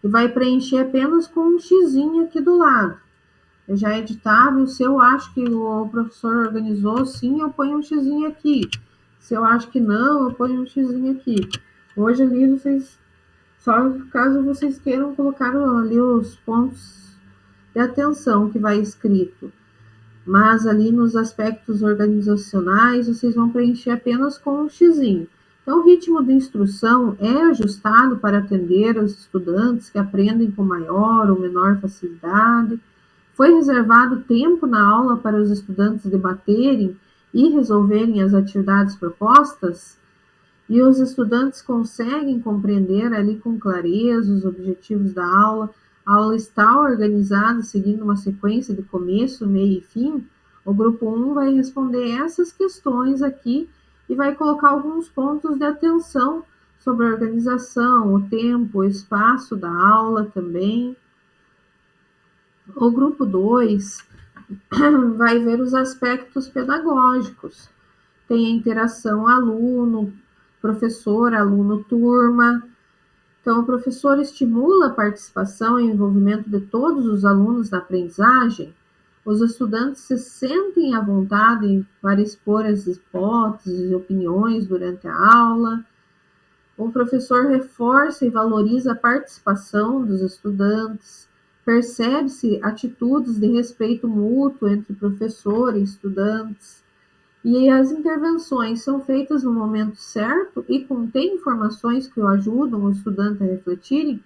e vai preencher apenas com um xizinho aqui do lado. Já é editável, se eu acho que o professor organizou, sim, eu ponho um xizinho aqui. Se eu acho que não, eu ponho um xizinho aqui. Hoje ali vocês, só caso vocês queiram colocar ali os pontos de atenção que vai escrito. Mas ali nos aspectos organizacionais, vocês vão preencher apenas com um xizinho. Então, o ritmo de instrução é ajustado para atender os estudantes que aprendem com maior ou menor facilidade. Foi reservado tempo na aula para os estudantes debaterem e resolverem as atividades propostas? E os estudantes conseguem compreender ali com clareza os objetivos da aula? a aula está organizada seguindo uma sequência de começo, meio e fim, o grupo 1 vai responder essas questões aqui e vai colocar alguns pontos de atenção sobre a organização, o tempo, o espaço da aula também. O grupo 2 vai ver os aspectos pedagógicos. Tem a interação aluno, professor, aluno, turma. Então, o professor estimula a participação e o envolvimento de todos os alunos na aprendizagem. Os estudantes se sentem à vontade para expor as hipóteses e opiniões durante a aula. O professor reforça e valoriza a participação dos estudantes. Percebe-se atitudes de respeito mútuo entre professor e estudantes. E as intervenções são feitas no momento certo e contém informações que o ajudam o estudante a refletirem.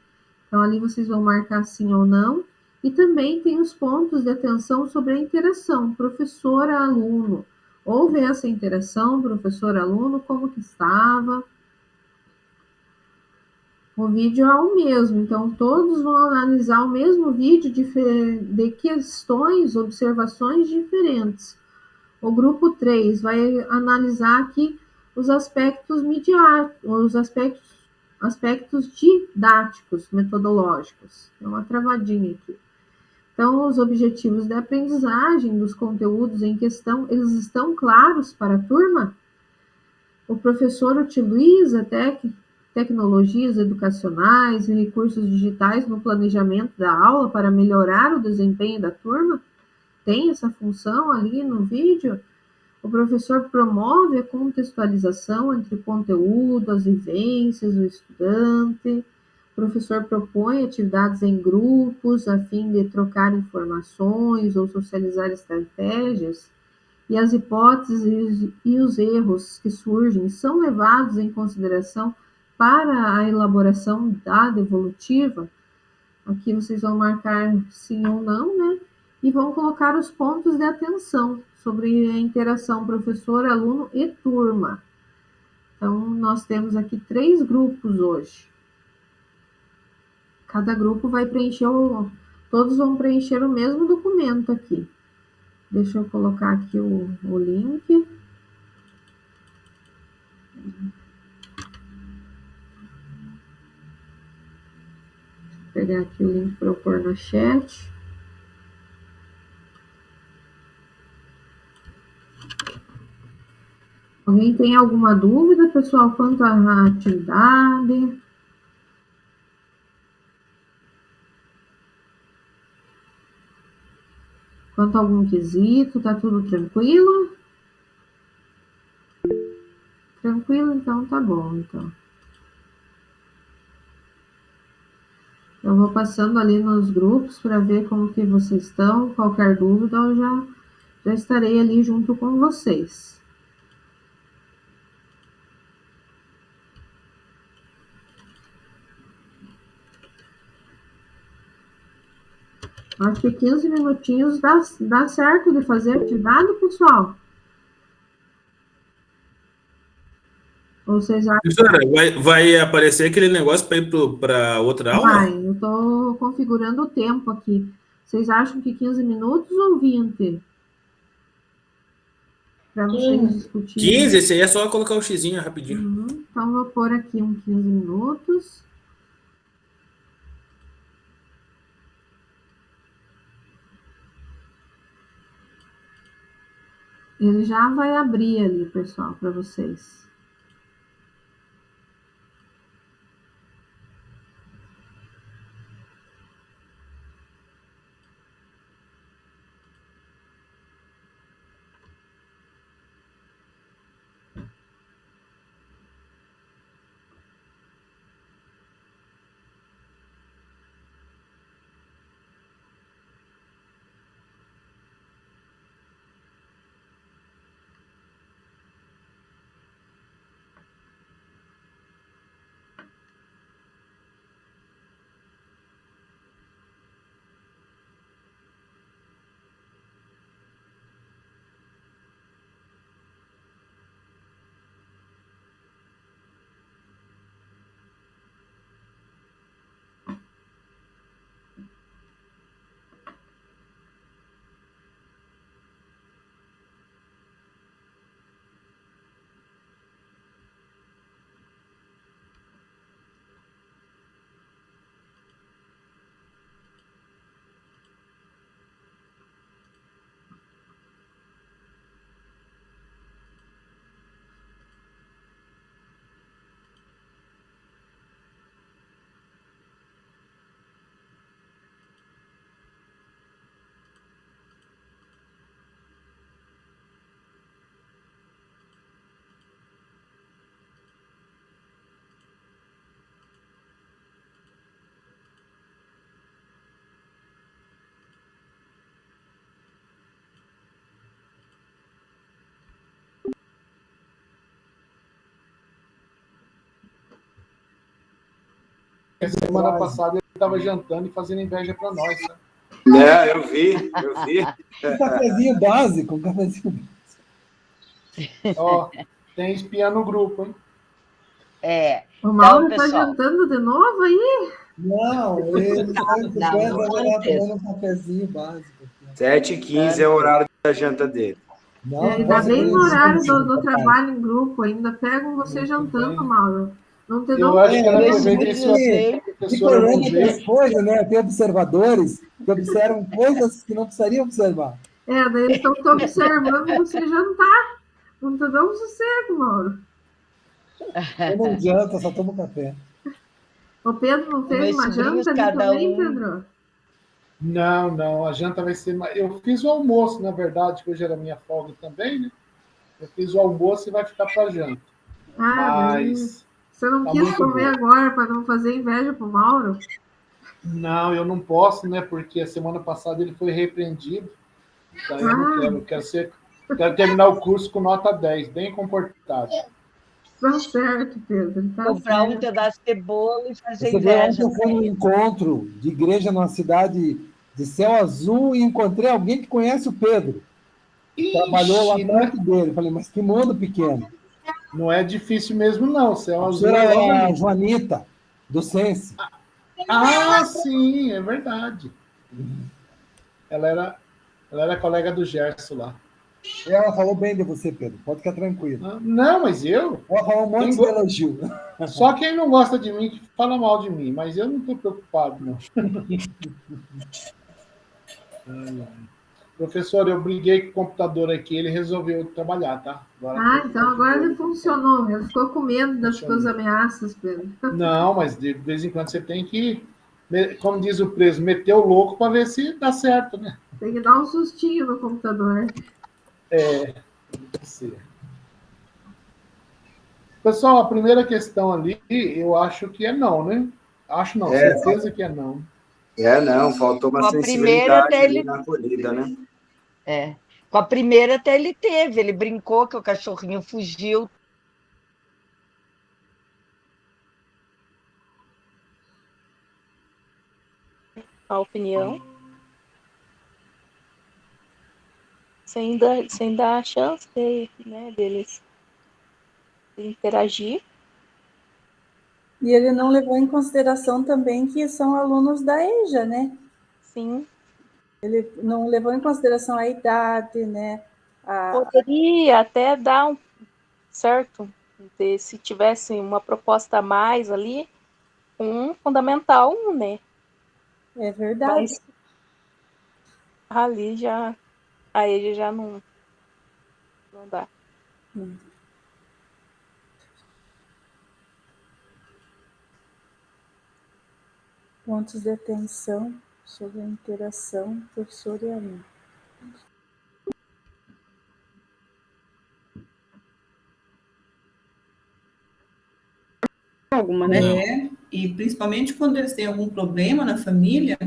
Então, ali vocês vão marcar sim ou não. E também tem os pontos de atenção sobre a interação professor-aluno. Houve essa interação professor-aluno, como que estava? O vídeo é o mesmo, então todos vão analisar o mesmo vídeo de questões, observações diferentes. O grupo 3 vai analisar aqui os aspectos os aspectos didáticos, metodológicos. Tem uma travadinha aqui. Então, os objetivos da aprendizagem dos conteúdos em questão, eles estão claros para a turma? O professor utiliza tecnologias educacionais e recursos digitais no planejamento da aula para melhorar o desempenho da turma? Tem essa função ali no vídeo? O professor promove a contextualização entre o conteúdo, as vivências, o estudante. O professor propõe atividades em grupos a fim de trocar informações ou socializar estratégias. E as hipóteses e os erros que surgem são levados em consideração para a elaboração da devolutiva. Aqui vocês vão marcar sim ou não, né? E vão colocar os pontos de atenção sobre a interação professor, aluno e turma. Então, nós temos aqui 3 grupos hoje. Cada grupo vai preencher, todos vão preencher o mesmo documento aqui. Deixa eu colocar aqui o link. Vou pegar aqui o link para eu pôr no chat. Alguém tem alguma dúvida, pessoal, quanto à atividade? Quanto a algum quesito, tá tudo tranquilo? Tranquilo, então tá bom, então. Eu vou passando ali nos grupos para ver como que vocês estão. Qualquer dúvida, eu já estarei ali junto com vocês. Acho que 15 minutinhos dá certo de fazer atividade, pessoal? Ou vocês acham? Professora, vai aparecer aquele negócio para ir para outra aula? Vai, eu estou configurando o tempo aqui. Vocês acham que 15 minutos ou 20? Para vocês discutirem. 15, esse aí é só colocar o xizinho rapidinho. Então, vou pôr aqui uns 15 minutos. Ele já vai abrir ali, pessoal, para vocês. semana passada ele estava jantando e fazendo inveja para nós. Sabe? Eu vi. Um cafezinho básico, um cafezinho básico. Ó, tem espiã no grupo, hein? O Mauro Então, tá pessoal. jantando de novo aí? Não, ele sai do Não, pé, vai lá antes. tomando um cafezinho básico. 7h15 é o horário da janta dele. Não, Ainda posso bem no conhecer horário esse do papai. trabalho em grupo, ainda pegam você jantando, Mauro. Não te Eu dão acho que era Esse para ver que vídeo a professora não Tem vê. as coisas, né? Tem observadores que observam coisas que não precisariam observar. daí eles estão te observando você jantar. Não te dão sossego, Mauro. Eu não janto, eu só tomo café. O Pedro não fez Meus uma sobrinhos, janta ali cada também, um. Pedro? Não, a janta vai ser. Eu fiz o almoço, na verdade, que hoje era minha folga também, né? Eu fiz o almoço e vai ficar para janta. Daí Mas você não tá quis muito comer bom. agora para não fazer inveja pro Mauro? Não, eu não posso, né? Porque a semana passada ele foi repreendido. Daí eu não quero. Quero terminar o curso com nota 10, bem comportado. Tá certo, Pedro. Tá Comprar um certo. pedaço de bolo e fazer Você vê, ontem inveja. eu fui num encontro de igreja numa cidade de céu azul e encontrei alguém que conhece o Pedro. Trabalhou lá Ixi, perto dele. Falei, mas que mundo pequeno. não é difícil mesmo, não. Céu A azul professora é logo é a ali. Joanita, do Sense. Ah, sim, é verdade. Ela era colega do Gerson lá. E ela falou bem de você, Pedro. Pode ficar tranquilo. Não, mas eu. Ela falou um monte de elogio. Só quem não gosta de mim que fala mal de mim, mas eu não estou preocupado, não. Professor, eu briguei com o computador aqui, ele resolveu trabalhar, tá? Então agora ele funcionou. Ele ficou com medo das suas ameaças, Pedro. Não, mas de vez em quando você tem que, como diz o preso, meter o louco para ver se dá certo, né? Tem que dar um sustinho no computador. Pessoal, a primeira questão ali, eu acho que é não, né? Acho não, certeza que é não. Não, faltou uma Com a primeira sensibilidade até ali ele. na acolhida, né? Com a primeira até ele teve. Ele brincou que o cachorrinho fugiu. A opinião. Sem dar a chance deles interagir. E ele não levou em consideração também que são alunos da EJA, né? Sim. Ele não levou em consideração a idade, né? Poderia até dar um certo, se tivesse uma proposta a mais ali, um fundamental 1, né? É verdade. Mas ali já, a EJA já não dá. Pontos de atenção sobre a interação professor e aluno. Alguma, né? E principalmente quando eles têm algum problema na família,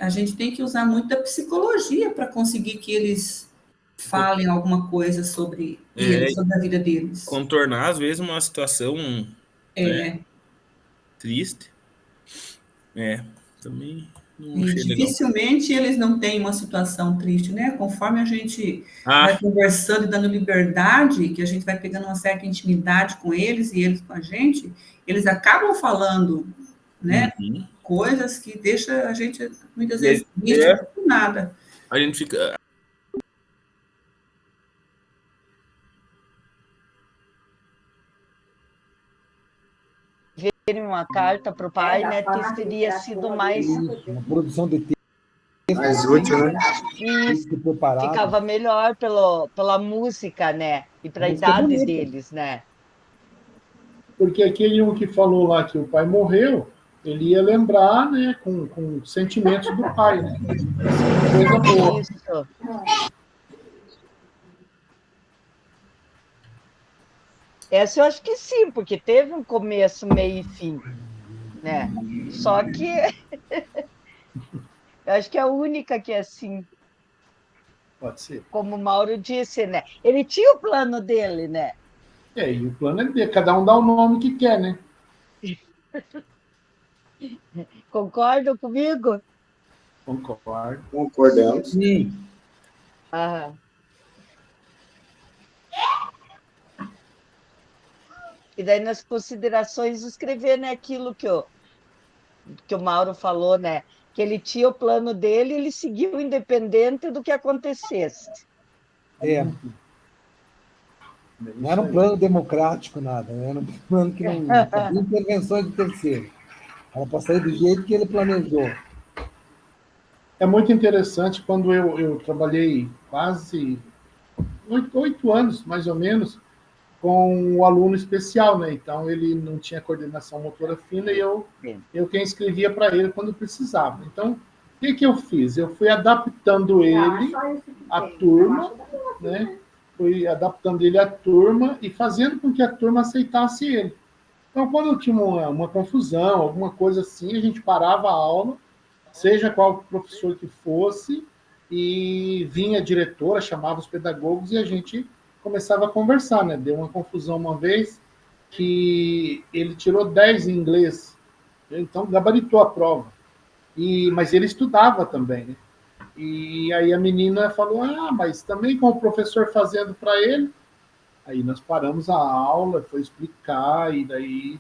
a gente tem que usar muito da psicologia para conseguir que eles falem alguma coisa sobre eles, sobre a vida deles. Contornar, às vezes, uma situação triste. Também não E achei legal. dificilmente eles não têm uma situação triste, né? Conforme a gente vai conversando e dando liberdade, que a gente vai pegando uma certa intimidade com eles e eles com a gente, eles acabam falando, né? Coisas que deixam a gente, muitas vezes, triste por nada. A gente fica... Uma carta para o pai, né? Teria sido mais... Uma produção de texto mais útil, né? Ficava melhor pela música, né? E para a idade deles, né? Porque aquele um que falou lá que o pai morreu, ele ia lembrar, né, com sentimentos do pai, né? Coisa boa. Isso. Essa eu acho que sim, porque teve um começo, meio e fim, né? Só que eu acho que é a única que é assim. Pode ser. Como o Mauro disse, né? Ele tinha o plano dele, né? E o plano é dele, cada um dá o nome que quer, né? Concordam comigo? Concordo. Concordamos. Sim. Ah. E daí, nas considerações, escrever, né, aquilo que o Mauro falou, né? Que ele tinha o plano dele e ele seguiu independente do que acontecesse. É. Não era um plano democrático, nada. Era um plano que não havia intervenções de terceiro. Era para sair do jeito que ele planejou. É muito interessante quando eu trabalhei quase 8 anos, mais ou menos, com um aluno especial, né? Então ele não tinha coordenação motora fina e eu quem escrevia para ele quando precisava. Então, o que eu fiz? Eu fui adaptando ele à turma, né? Fui adaptando ele à turma e fazendo com que a turma aceitasse ele. Então, quando eu tinha uma confusão, alguma coisa assim, a gente parava a aula, seja qual professor que fosse, e vinha a diretora, chamava os pedagogos e a gente começava a conversar, né? Deu uma confusão uma vez que ele tirou 10 em inglês, então gabaritou a prova. Mas ele estudava também, né? E aí a menina falou, mas também com o professor fazendo para ele. Aí nós paramos a aula, foi explicar, e daí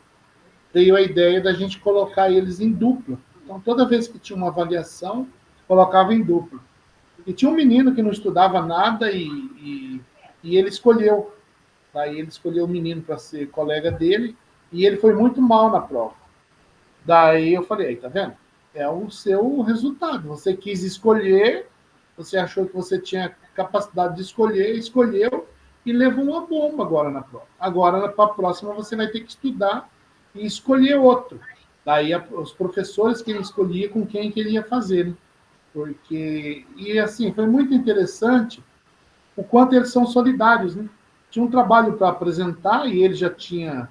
veio a ideia da gente colocar eles em dupla. Então, toda vez que tinha uma avaliação, colocava em dupla. E tinha um menino que não estudava nada e ele escolheu. Daí ele escolheu o menino para ser colega dele e ele foi muito mal na prova. Daí eu falei, aí, tá vendo? É o seu resultado. Você quis escolher, você achou que você tinha capacidade de escolher, escolheu e levou uma bomba agora na prova. Agora, para a próxima, você vai ter que estudar e escolher outro. Daí os professores que ele escolhia com quem que ele ia fazer, né? Porque, e assim, foi muito interessante o quanto eles são solidários, né? Tinha um trabalho para apresentar e ele já tinha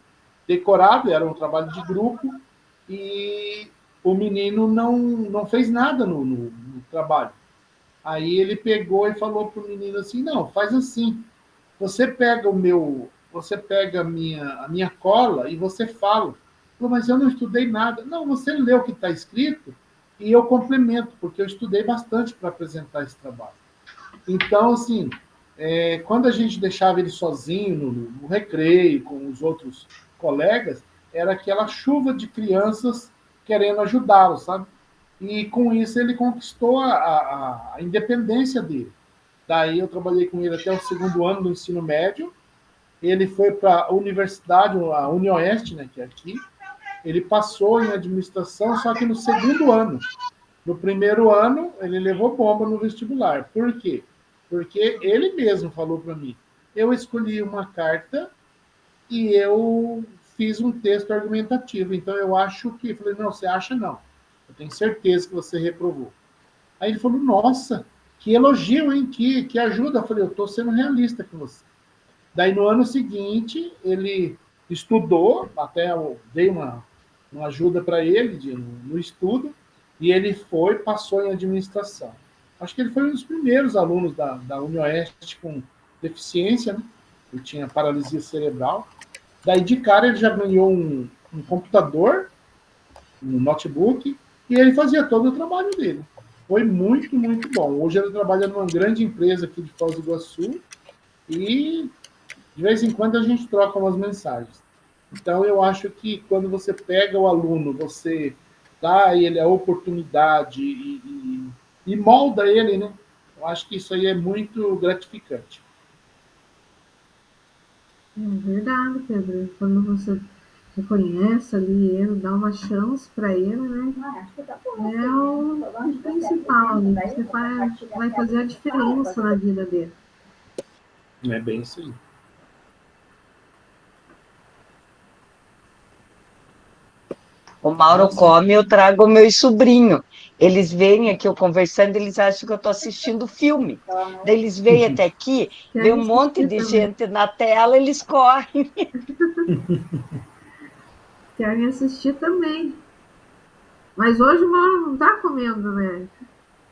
decorado, era um trabalho de grupo, e o menino não fez nada no trabalho. Aí ele pegou e falou para o menino assim, não, faz assim, você pega a minha cola e você fala. Mas eu não estudei nada. Não, você lê o que está escrito e eu complemento, porque eu estudei bastante para apresentar esse trabalho. Então, assim, quando a gente deixava ele sozinho no recreio, com os outros colegas, era aquela chuva de crianças querendo ajudá-lo, sabe? E com isso ele conquistou a independência dele. Daí eu trabalhei com ele até o 2º ano do ensino médio. Ele foi para a universidade, a UniOeste, né, que é aqui. Ele passou em administração, só que no 2º ano. No 1º ano, ele levou bomba no vestibular. Por quê? Porque ele mesmo falou para mim, eu escolhi uma carta e eu fiz um texto argumentativo. Então, eu acho que... Eu falei, não, você acha não. Eu tenho certeza que você reprovou. Aí ele falou, nossa, que elogio, hein? Que ajuda. Eu falei, eu estou sendo realista com você. Daí, no ano seguinte, ele estudou, até eu dei uma ajuda para ele no estudo, e ele passou em administração. Acho que ele foi um dos primeiros alunos da UniOeste com deficiência, né? Ele tinha paralisia cerebral. Daí, de cara, ele já ganhou um computador, um notebook, e ele fazia todo o trabalho dele. Foi muito, muito bom. Hoje ele trabalha numa grande empresa aqui de Foz do Iguaçu, e de vez em quando a gente troca umas mensagens. Então, eu acho que quando você pega o aluno, você dá a ele a oportunidade e molda ele, né? Eu acho que isso aí é muito gratificante. Verdade, Pedro. Quando você reconhece ali ele, dá uma chance para ele, né? É o principal, né? Você vai fazer a diferença na vida dele. É bem isso aí. O Mauro come, eu trago meus sobrinhos. Eles vêm aqui, eu conversando, eles acham que eu estou assistindo filme. Daí eles vêm até aqui, vê um monte de gente na tela, eles correm. Querem assistir também. Mas hoje o Mauro não está comendo, né?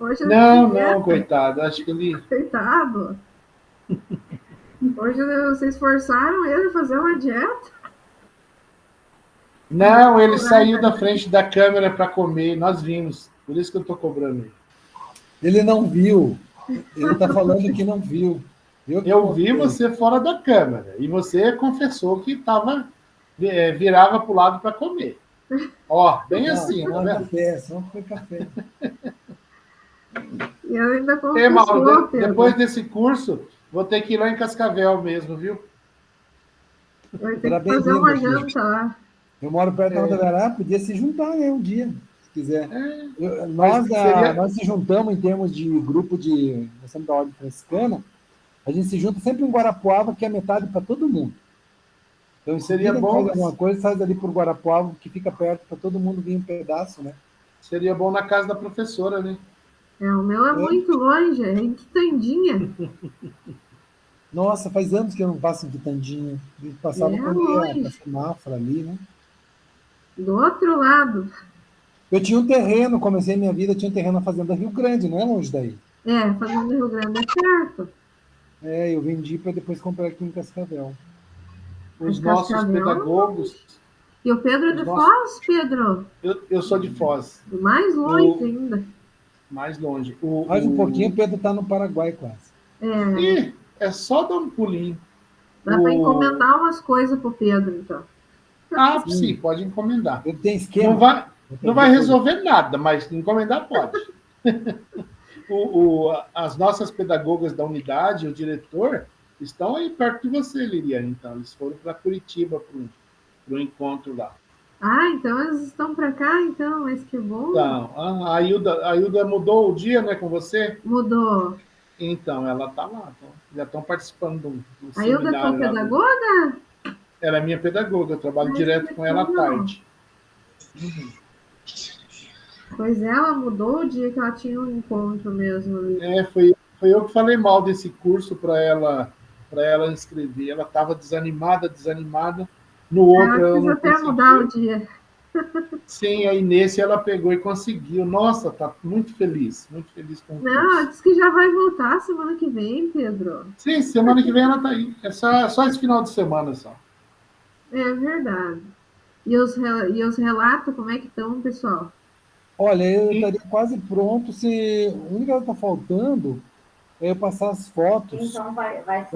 Hoje não, coitado. Acho que ele... Coitado. Hoje vocês forçaram ele a fazer uma dieta. Não, ele saiu da frente da câmera para comer, nós vimos. Por isso que eu estou cobrando ele. Ele não viu. Ele está falando que não viu. Eu vi você fora da câmera e você confessou que virava para o lado para comer. Ó, bem assim, tá vendo? Café, só foi café. E eu ainda Mauro, Pedro. depois desse curso, vou ter que ir lá em Cascavel mesmo, viu? Vai ter que fazer uma janta lá. Eu moro perto da Rodoviária, podia se juntar, né, um dia, se quiser. Nós se juntamos em termos de grupo de... Nós somos da Ordem Franciscana, a gente se junta sempre em Guarapuava, que é metade para todo mundo. Então, seria bom fazer alguma coisa, faz ali por Guarapuava, que fica perto, para todo mundo vir um pedaço, né? Seria bom na casa da professora, né? O meu é muito longe, é em Quitandinha. Nossa, faz anos que eu não passo em Quitandinha. Eu passava quando ia para Mafra ali, né? Do outro lado. Eu tinha um terreno, comecei minha vida, tinha um terreno na Fazenda Rio Grande, não é longe daí? Fazenda Rio Grande é perto. Eu vendi para depois comprar aqui em Cascavel. Os nossos pedagogos... E o Pedro é de Foz, Pedro? Eu sou de Foz. Mais longe ainda. Mais longe. Mais um pouquinho, o Pedro está no Paraguai quase. É só dar um pulinho. Dá para encomendar umas coisas para o Pedro, então. Sim, pode encomendar. Ele tem esquema. Não vai resolver nada, mas encomendar pode. As nossas pedagogas da unidade, o diretor, estão aí perto de você, Liliane. Então, eles foram para Curitiba para o encontro lá. Então eles estão para cá, então, mas que bom. Então, a Hilda mudou o dia, né, com você? Mudou. Então, ela está lá. Já estão participando do seminário. A Hilda é tua pedagoga? Ela é minha pedagoga, eu trabalho direto com ela à tarde. Pois ela mudou o dia que ela tinha um encontro mesmo. Foi eu que falei mal desse curso para ela inscrever. Ela estava desanimada. No outro ela não até mudar o dia. Sim, aí nesse ela pegou e conseguiu. Nossa, tá muito feliz com o curso. Não, disse que já vai voltar semana que vem, Pedro. Sim, semana que vem ela tá aí. É só esse final de semana só. É verdade. E os relatos, como é que estão, pessoal? Olha, eu estaria quase pronto. O único que está faltando é eu passar as fotos. Então vai sair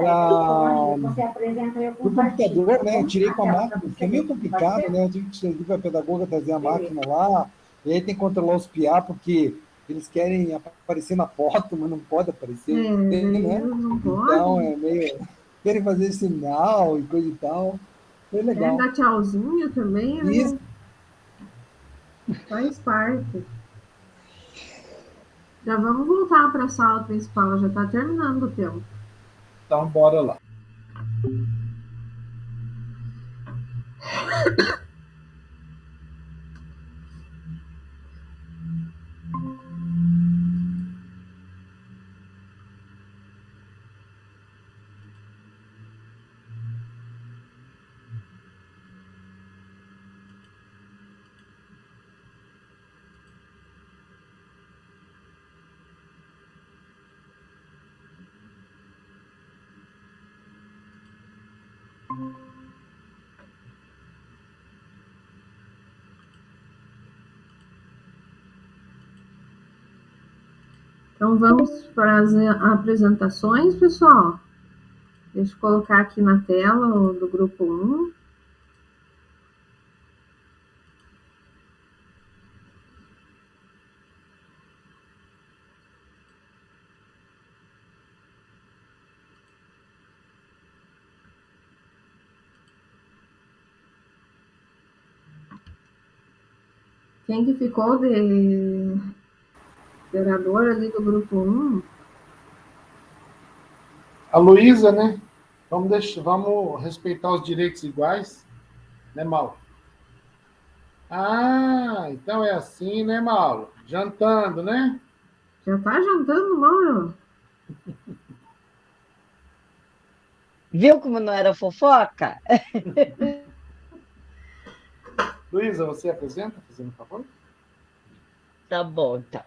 você apresenta eu o computador, né? Eu tirei com a máquina, porque é meio complicado, né? Eu tive que pedir para a pedagoga trazer a máquina lá, e aí tem que controlar os PIA, porque eles querem aparecer na foto, mas não pode aparecer, né? Não pode. Então é meio... Querem fazer sinal e coisa e tal. Foi legal. Dar tchauzinho também, né? Isso. Faz parte. Já vamos voltar para a sala principal, já está terminando o tempo. Então, bora lá. Então, vamos para as apresentações, pessoal. Deixa eu colocar aqui na tela o do grupo 1. Quem que ficou de operador ali do grupo 1? A Luísa, né? Vamos respeitar os direitos iguais, né, Mauro? Então é assim, né, Mauro? Jantando, né? Já tá jantando, Mauro? Viu como não era fofoca? Luísa, você apresenta, fazendo favor? Tá bom, então.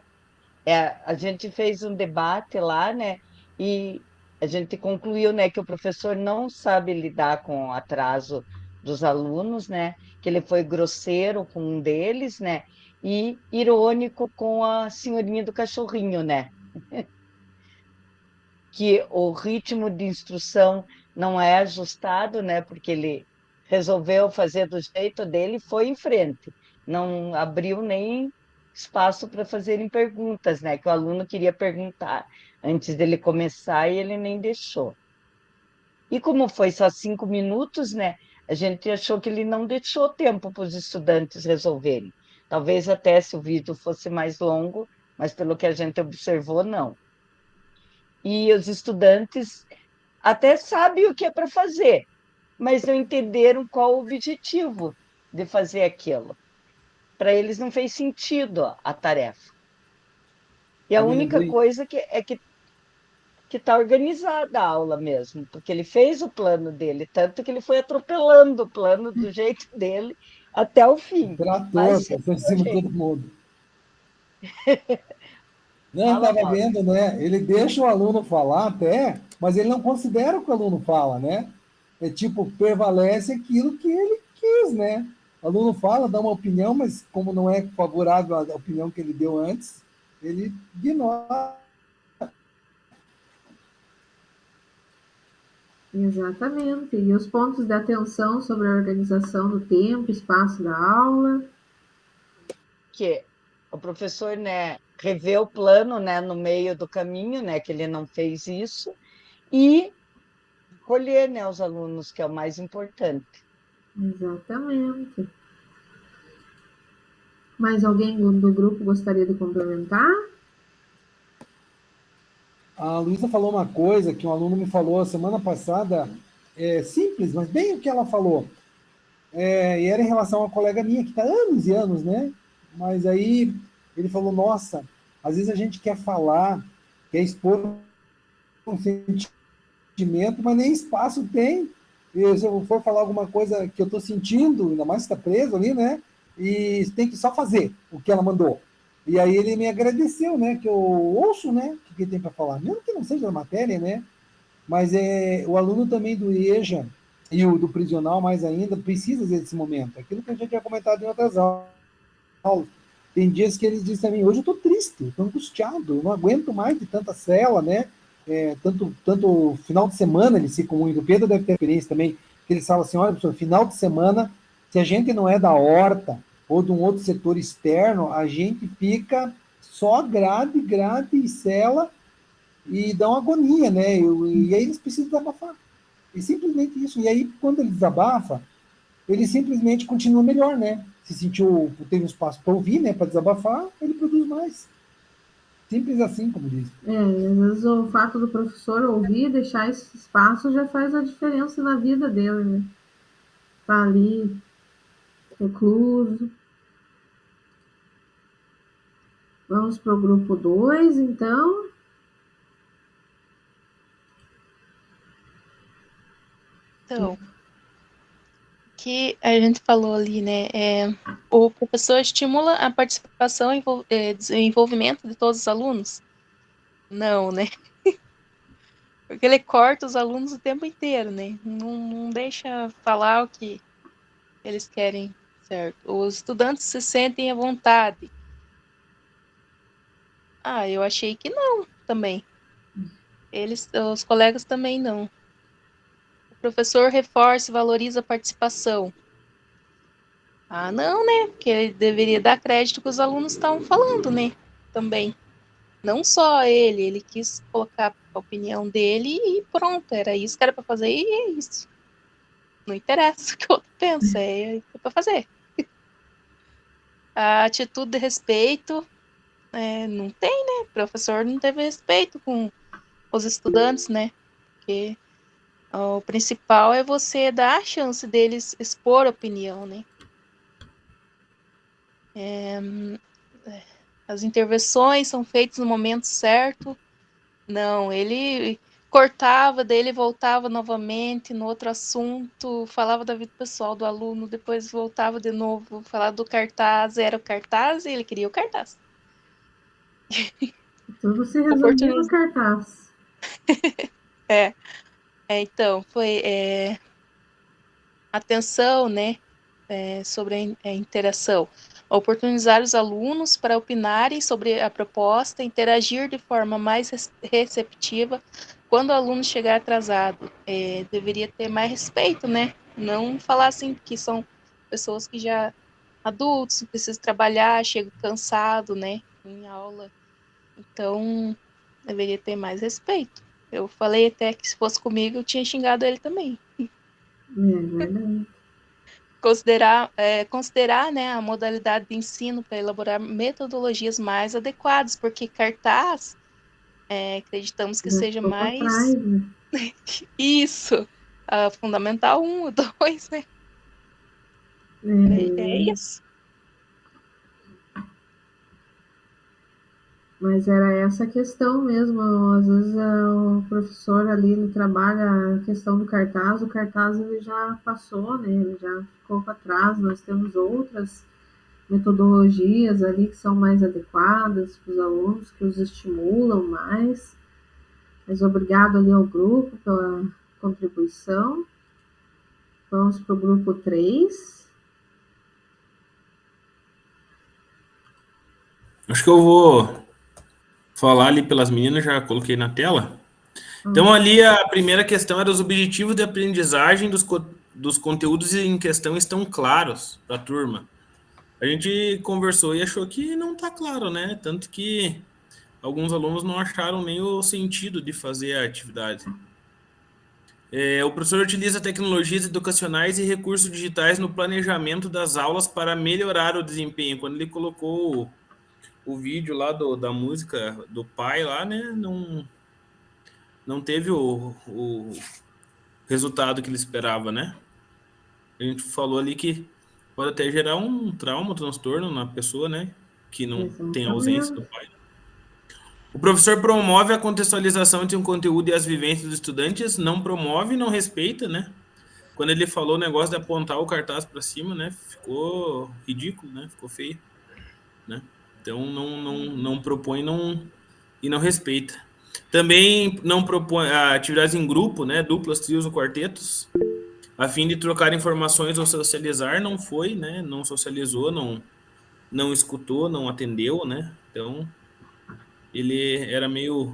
A gente fez um debate lá, né? E a gente concluiu, né, que o professor não sabe lidar com o atraso dos alunos, né? Que ele foi grosseiro com um deles, né? E irônico com a senhorinha do cachorrinho, né? Que o ritmo de instrução não é ajustado, né? Porque ele resolveu fazer do jeito dele e foi em frente. Não abriu nem espaço para fazerem perguntas, né? Que o aluno queria perguntar antes dele começar e ele nem deixou. E como foi só 5 minutos, né? A gente achou que ele não deixou tempo para os estudantes resolverem. Talvez até se o vídeo fosse mais longo, mas pelo que a gente observou, não. E os estudantes até sabem o que é para fazer, mas não entenderam qual o objetivo de fazer aquilo. Para eles não fez sentido a tarefa. E a única coisa que está organizada a aula mesmo, porque ele fez o plano dele, tanto que ele foi atropelando o plano do jeito dele até o fim. Trator, Mas, passou em cima de todo mundo. Não, estava vendo, né? Ele deixa o aluno falar até, mas ele não considera o que o aluno fala, né? É tipo, prevalece aquilo que ele quis, né? O aluno fala, dá uma opinião, mas como não é favorável à opinião que ele deu antes, ele ignora. Exatamente. E os pontos de atenção sobre a organização do tempo, espaço da aula. Que o professor, né, revê o plano, né, no meio do caminho, né, que ele não fez isso, e colher, né, os alunos, que é o mais importante. Exatamente. Mais alguém do grupo gostaria de complementar? A Luísa falou uma coisa que um aluno me falou semana passada, simples, mas bem o que ela falou. E era em relação a uma colega minha, que está anos e anos, né? Mas aí ele falou, nossa, às vezes a gente quer falar, quer expor um sentimento, mas nem espaço tem. E se eu for falar alguma coisa que eu estou sentindo, ainda mais que está preso ali, né? E tem que só fazer o que ela mandou. E aí ele me agradeceu, né? Que eu ouço, né? O que tem para falar. Mesmo que não seja da matéria, né? Mas o aluno também do EJA e o do prisional, mais ainda, precisa desse momento. Aquilo que a gente tinha comentado em outras aulas. Tem dias que eles dizem também, hoje eu estou triste, estou angustiado, não aguento mais de tanta cela, né? Tanto final de semana eles ficam muito. O Pedro deve ter experiência também, que eles falam assim, olha, professor, final de semana, se a gente não é da horta ou de um outro setor externo, a gente fica só grade e cela e dá uma agonia, né? E aí eles precisam desabafar. E simplesmente isso. E aí, quando ele desabafa, ele simplesmente continua melhor, né? Se sentiu, teve um espaço para ouvir, né? Para desabafar, ele produz mais. Simples assim, como diz. Às vezes o fato do professor ouvir, deixar esse espaço já faz a diferença na vida dele, né? Tá ali, recluso. Vamos para o grupo 2, então. Então, que a gente falou ali, né? O professor estimula a participação e desenvolvimento de todos os alunos? Não, né? Porque ele corta os alunos o tempo inteiro, né? Não deixa falar o que eles querem, certo? Os estudantes se sentem à vontade. Eu achei que não, também. Os colegas também não. O professor reforça e valoriza a participação. Não, né? Porque ele deveria dar crédito que os alunos estavam falando, né? Também. Não só ele quis colocar a opinião dele e pronto, era isso que era para fazer e é isso. Não interessa o que o outro pensa, é para fazer. A atitude de respeito não tem, né? O professor não teve respeito com os estudantes, né? Porque o principal é você dar a chance deles expor a opinião, né? As intervenções são feitas no momento certo. Não, ele cortava, daí ele voltava novamente no outro assunto, falava da vida pessoal do aluno, depois voltava de novo, falava do cartaz, era o cartaz e ele queria o cartaz. Tudo se resolvia no cartaz. Então, foi... atenção, né, sobre a interação. Oportunizar os alunos para opinarem sobre a proposta, interagir de forma mais receptiva quando o aluno chegar atrasado. Deveria ter mais respeito, né? Não falar assim que são pessoas que já adultos, precisam trabalhar, chegam cansado, né, em aula. Então, deveria ter mais respeito. Eu falei até que se fosse comigo, eu tinha xingado ele também. Verdade. Considerar, né, a modalidade de ensino para elaborar metodologias mais adequadas, porque cartaz, acreditamos que seja mais... Atrás, né? Isso, Fundamental 1, 2, né? É isso. Mas era essa a questão mesmo. Às vezes o professor ali ele trabalha a questão do cartaz, o cartaz ele já passou, né? Ele já ficou para trás. Nós temos outras metodologias ali que são mais adequadas para os alunos, que os estimulam mais. Mas obrigado ali ao grupo pela contribuição. Vamos para o grupo 3. Acho que eu vou falar ali pelas meninas, já coloquei na tela. Então, ali a primeira questão era os objetivos de aprendizagem dos conteúdos em questão estão claros para a turma. A gente conversou e achou que não está claro, né? Tanto que alguns alunos não acharam nem o sentido de fazer a atividade. O professor utiliza tecnologias educacionais e recursos digitais no planejamento das aulas para melhorar o desempenho. Quando ele colocou o vídeo lá da música do pai lá, né, não teve o resultado que ele esperava, né? A gente falou ali que pode até gerar um trauma, um transtorno na pessoa, né, que não tem ausência do pai. O professor promove a contextualização entre um conteúdo e as vivências dos estudantes, não promove, não respeita, né? Quando ele falou o negócio de apontar o cartaz para cima, né, ficou ridículo, né, ficou feio, né? Então, não propõe e não respeita. Também não propõe atividades em grupo, né, duplas, trios ou quartetos, a fim de trocar informações ou socializar, não foi, né, não socializou, não escutou, não atendeu, né? Então, ele era meio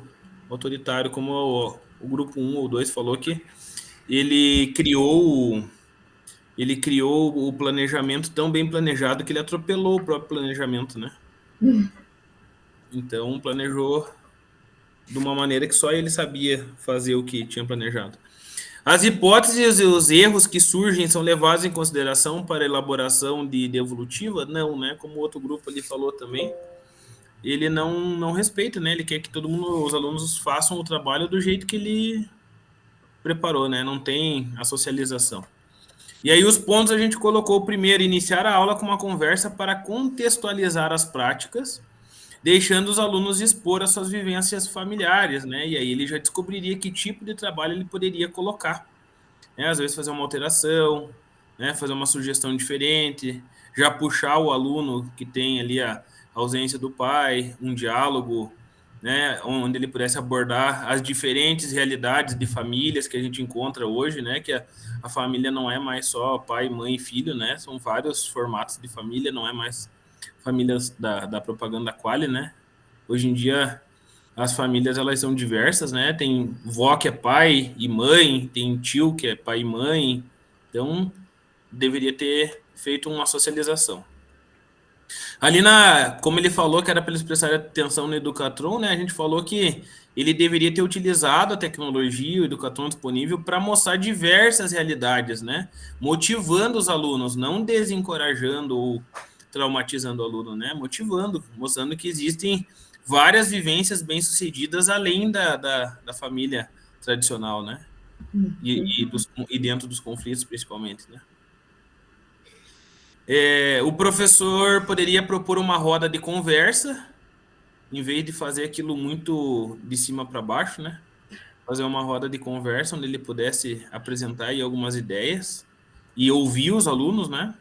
autoritário, como o grupo 1 ou 2 falou que ele criou o planejamento tão bem planejado que ele atropelou o próprio planejamento, né? Então, planejou de uma maneira que só ele sabia fazer o que tinha planejado. As hipóteses e os erros que surgem são levados em consideração para a elaboração de evolutiva? Não, né? Como o outro grupo ali falou também, ele não respeita, né? Ele quer que os alunos façam o trabalho do jeito que ele preparou, né? Não tem a socialização. E aí os pontos a gente colocou primeiro, iniciar a aula com uma conversa para contextualizar as práticas, deixando os alunos expor as suas vivências familiares, né? E aí ele já descobriria que tipo de trabalho ele poderia colocar, né? Às vezes fazer uma alteração, né? Fazer uma sugestão diferente, já puxar o aluno que tem ali a ausência do pai, um diálogo, né? Onde ele pudesse abordar as diferentes realidades de famílias que a gente encontra hoje, né? Que a família não é mais só pai, mãe e filho, né? São vários formatos de família, não é mais famílias da propaganda Quali, né? Hoje em dia, as famílias, elas são diversas, né? Tem vó que é pai e mãe, tem tio que é pai e mãe. Então, deveria ter feito uma socialização. Ali como ele falou que era para eles prestarem atenção no Educatron, né? A gente falou que ele deveria ter utilizado a tecnologia, o Educatron disponível, para mostrar diversas realidades, né? Motivando os alunos, não desencorajando ou traumatizando o aluno, né? Motivando, mostrando que existem várias vivências bem-sucedidas além da família tradicional, né? E dentro dos conflitos, principalmente, né? O professor poderia propor uma roda de conversa, em vez de fazer aquilo muito de cima para baixo, né? Fazer uma roda de conversa onde ele pudesse apresentar aí algumas ideias e ouvir os alunos, né?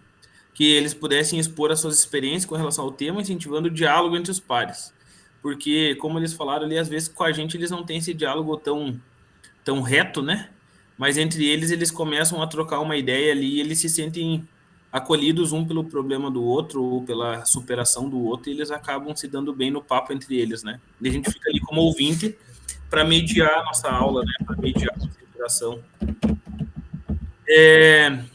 Que eles pudessem expor as suas experiências com relação ao tema, incentivando o diálogo entre os pares. Porque, como eles falaram ali, às vezes com a gente eles não têm esse diálogo tão reto, né? mas entre eles começam a trocar uma ideia ali, e eles se sentem acolhidos um pelo problema do outro ou pela superação do outro, e eles acabam se dando bem no papo entre eles, né? E a gente fica ali como ouvinte para mediar a nossa aula, né? Para mediar a nossa interação.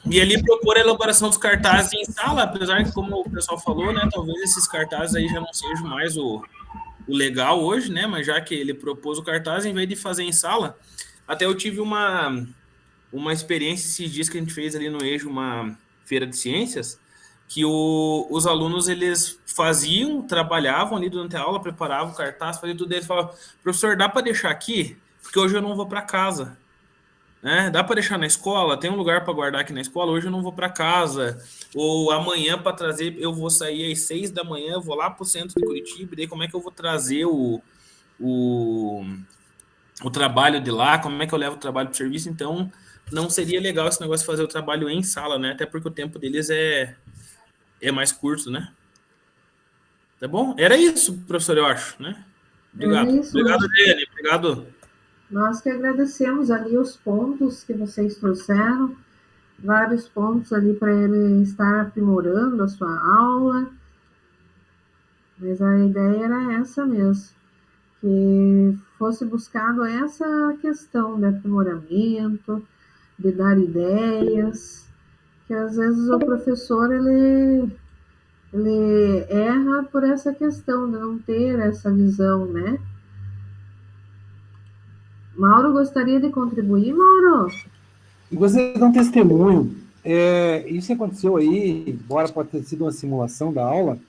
E ali propor a elaboração dos cartazes em sala, apesar que, como o pessoal falou, né, talvez esses cartazes aí já não sejam mais o legal hoje, né, mas já que ele propôs o cartaz, em vez de fazer em sala, até eu tive uma experiência esses dias que a gente fez ali no EJO, uma feira de ciências, que os alunos, eles trabalhavam ali durante a aula, preparavam o cartaz, faziam tudo, eles falavam, professor, dá para deixar aqui? Porque hoje eu não vou para casa. Né? Dá para deixar na escola? Tem um lugar para guardar aqui na escola? Hoje eu não vou para casa. Ou amanhã para trazer, eu vou sair às 6 da manhã, eu vou lá para o centro de Curitiba, e daí como é que eu vou trazer o trabalho de lá? Como é que eu levo o trabalho para o serviço? Então, não seria legal esse negócio de fazer o trabalho em sala, né? Até porque o tempo deles é mais curto, né? Tá bom? Era isso, professor, eu acho, né? Obrigado. Obrigado, Adriane. Obrigado. Nós que agradecemos ali os pontos que vocês trouxeram, vários pontos ali para ele estar aprimorando a sua aula, mas a ideia era essa mesmo, que fosse buscado essa questão de aprimoramento, de dar ideias, que às vezes o professor ele erra por essa questão de não ter essa visão, né? Mauro gostaria de contribuir, Mauro? E gostaria de dar um testemunho. Isso aconteceu aí, embora pode ter sido uma simulação da aula.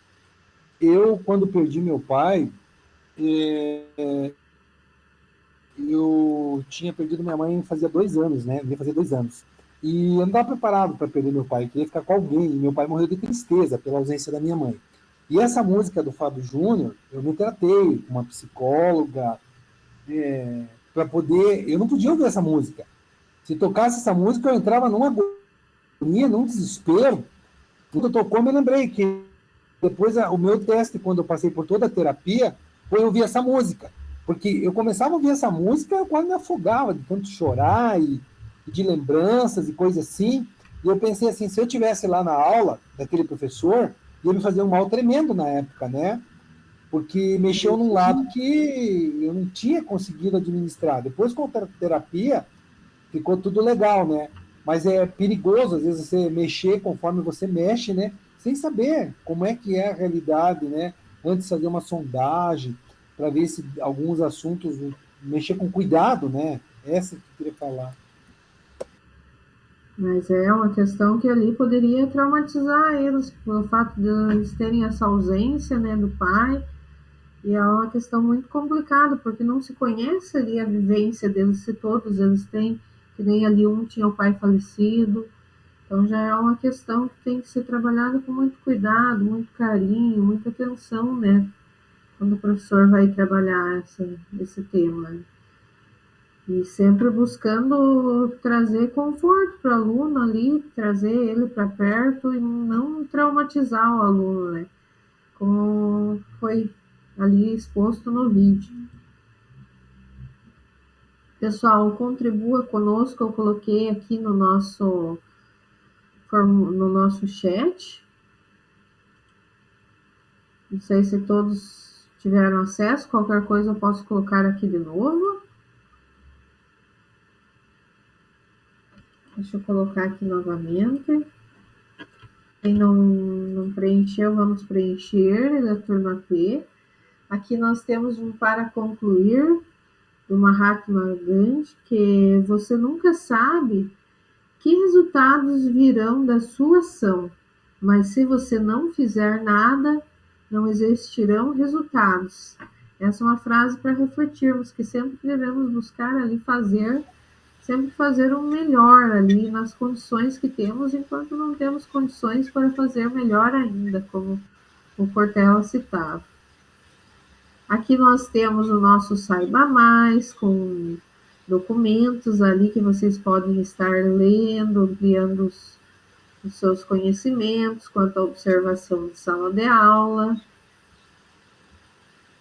Eu, quando perdi meu pai, eu tinha perdido minha mãe fazia 2 anos, né? Ia fazer 2 anos. E eu não estava preparado para perder meu pai, eu queria ficar com alguém. E meu pai morreu de tristeza pela ausência da minha mãe. E essa música do Fábio Júnior, eu me tratei com uma psicóloga, para poder... Eu não podia ouvir essa música. Se tocasse essa música, eu entrava numa agonia, num desespero. Quando tocou, me lembrei que depois o meu teste, quando eu passei por toda a terapia, foi ouvir essa música. Porque eu começava a ouvir essa música, eu quase me afogava de tanto chorar e de lembranças e coisas assim. E eu pensei assim, se eu tivesse lá na aula daquele professor, ia me fazer um mal tremendo na época, né? Porque mexeu num lado que eu não tinha conseguido administrar. Depois, com a terapia, ficou tudo legal, né? Mas é perigoso, às vezes, você mexer conforme você mexe, né? Sem saber como é que é a realidade, né? Antes de fazer uma sondagem, para ver se alguns assuntos mexer com cuidado, né? Essa que eu queria falar. Mas é uma questão que ali poderia traumatizar eles, pelo fato de eles terem essa ausência, né, do pai, e é uma questão muito complicada, porque não se conhece ali a vivência deles, se todos eles têm, que nem ali um tinha o pai falecido, então já é uma questão que tem que ser trabalhada com muito cuidado, muito carinho, muita atenção, né, quando o professor vai trabalhar esse tema. E sempre buscando trazer conforto para o aluno ali, trazer ele para perto e não traumatizar o aluno, né? Como foi ali exposto no vídeo. Pessoal, contribua conosco, eu coloquei aqui no nosso chat. Não sei se todos tiveram acesso, qualquer coisa eu posso colocar aqui de novo. Deixa eu colocar aqui novamente. Quem não preencheu, vamos preencher, da turma P. Aqui nós temos um para concluir, do Mahatma Gandhi, que você nunca sabe que resultados virão da sua ação, mas se você não fizer nada, não existirão resultados. Essa é uma frase para refletirmos, que sempre devemos buscar ali sempre fazer o melhor ali nas condições que temos, enquanto não temos condições para fazer melhor ainda, como o Cortella citava. Aqui nós temos o nosso Saiba Mais, com documentos ali que vocês podem estar lendo, ampliando os seus conhecimentos quanto à observação de sala de aula.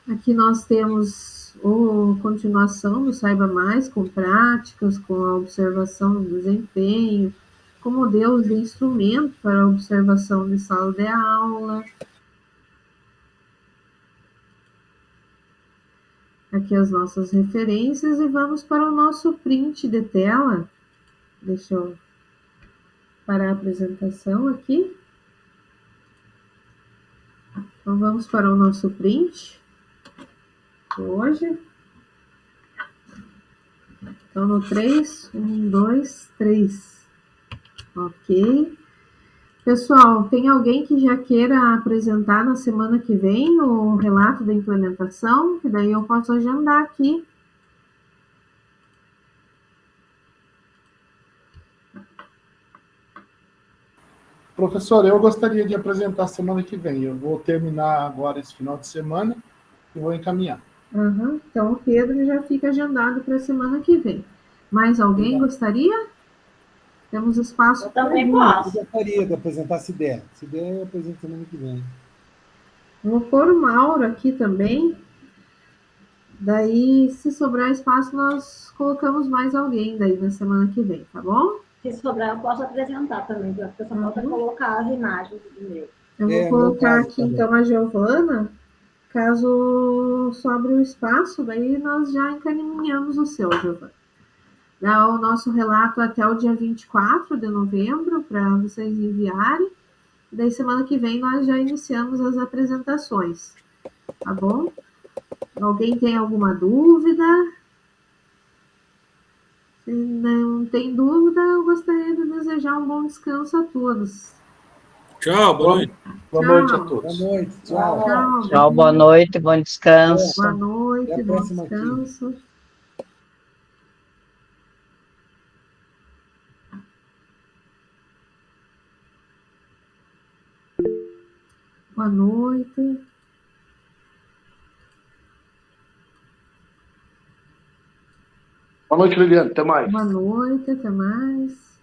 Aqui nós temos a continuação do Saiba Mais, com práticas, com a observação do desempenho, com modelos de instrumento para a observação de sala de aula. Aqui as nossas referências e vamos para o nosso print de tela. Deixa eu parar a apresentação aqui. Então vamos para o nosso print hoje. Então no 3, 1, 2, 3. Ok. Pessoal, tem alguém que já queira apresentar na semana que vem o relato da implementação? Que daí eu posso agendar aqui. Professor, eu gostaria de apresentar semana que vem. Eu vou terminar agora esse final de semana e vou encaminhar. Uhum. Então, o Pedro já fica agendado para a semana que vem. Mais alguém gostaria? Temos espaço. Eu também Eu posso. gostaria de apresentar, se der. Se der, eu apresento semana que vem. Vou pôr o Mauro aqui também. Daí, se sobrar espaço, nós colocamos mais alguém daí na semana que vem, tá bom? Se sobrar, eu posso apresentar também, porque só falta colocar as imagens do meu. Eu vou colocar aqui, então, a Giovana. Caso sobre o espaço, daí nós já encaminhamos o seu, Giovana. Dá o nosso relato até o dia 24 de novembro, para vocês enviarem. Daí, semana que vem, nós já iniciamos as apresentações. Tá bom? Alguém tem alguma dúvida? Se não tem dúvida, eu gostaria de desejar um bom descanso a todos. Tchau, boa noite. Boa noite a todos. Boa noite, tchau. Tchau, boa noite, bom descanso. Boa noite, Até a bom próxima descanso. Boa noite. Boa noite, Liliane. Até mais. Boa noite, até mais.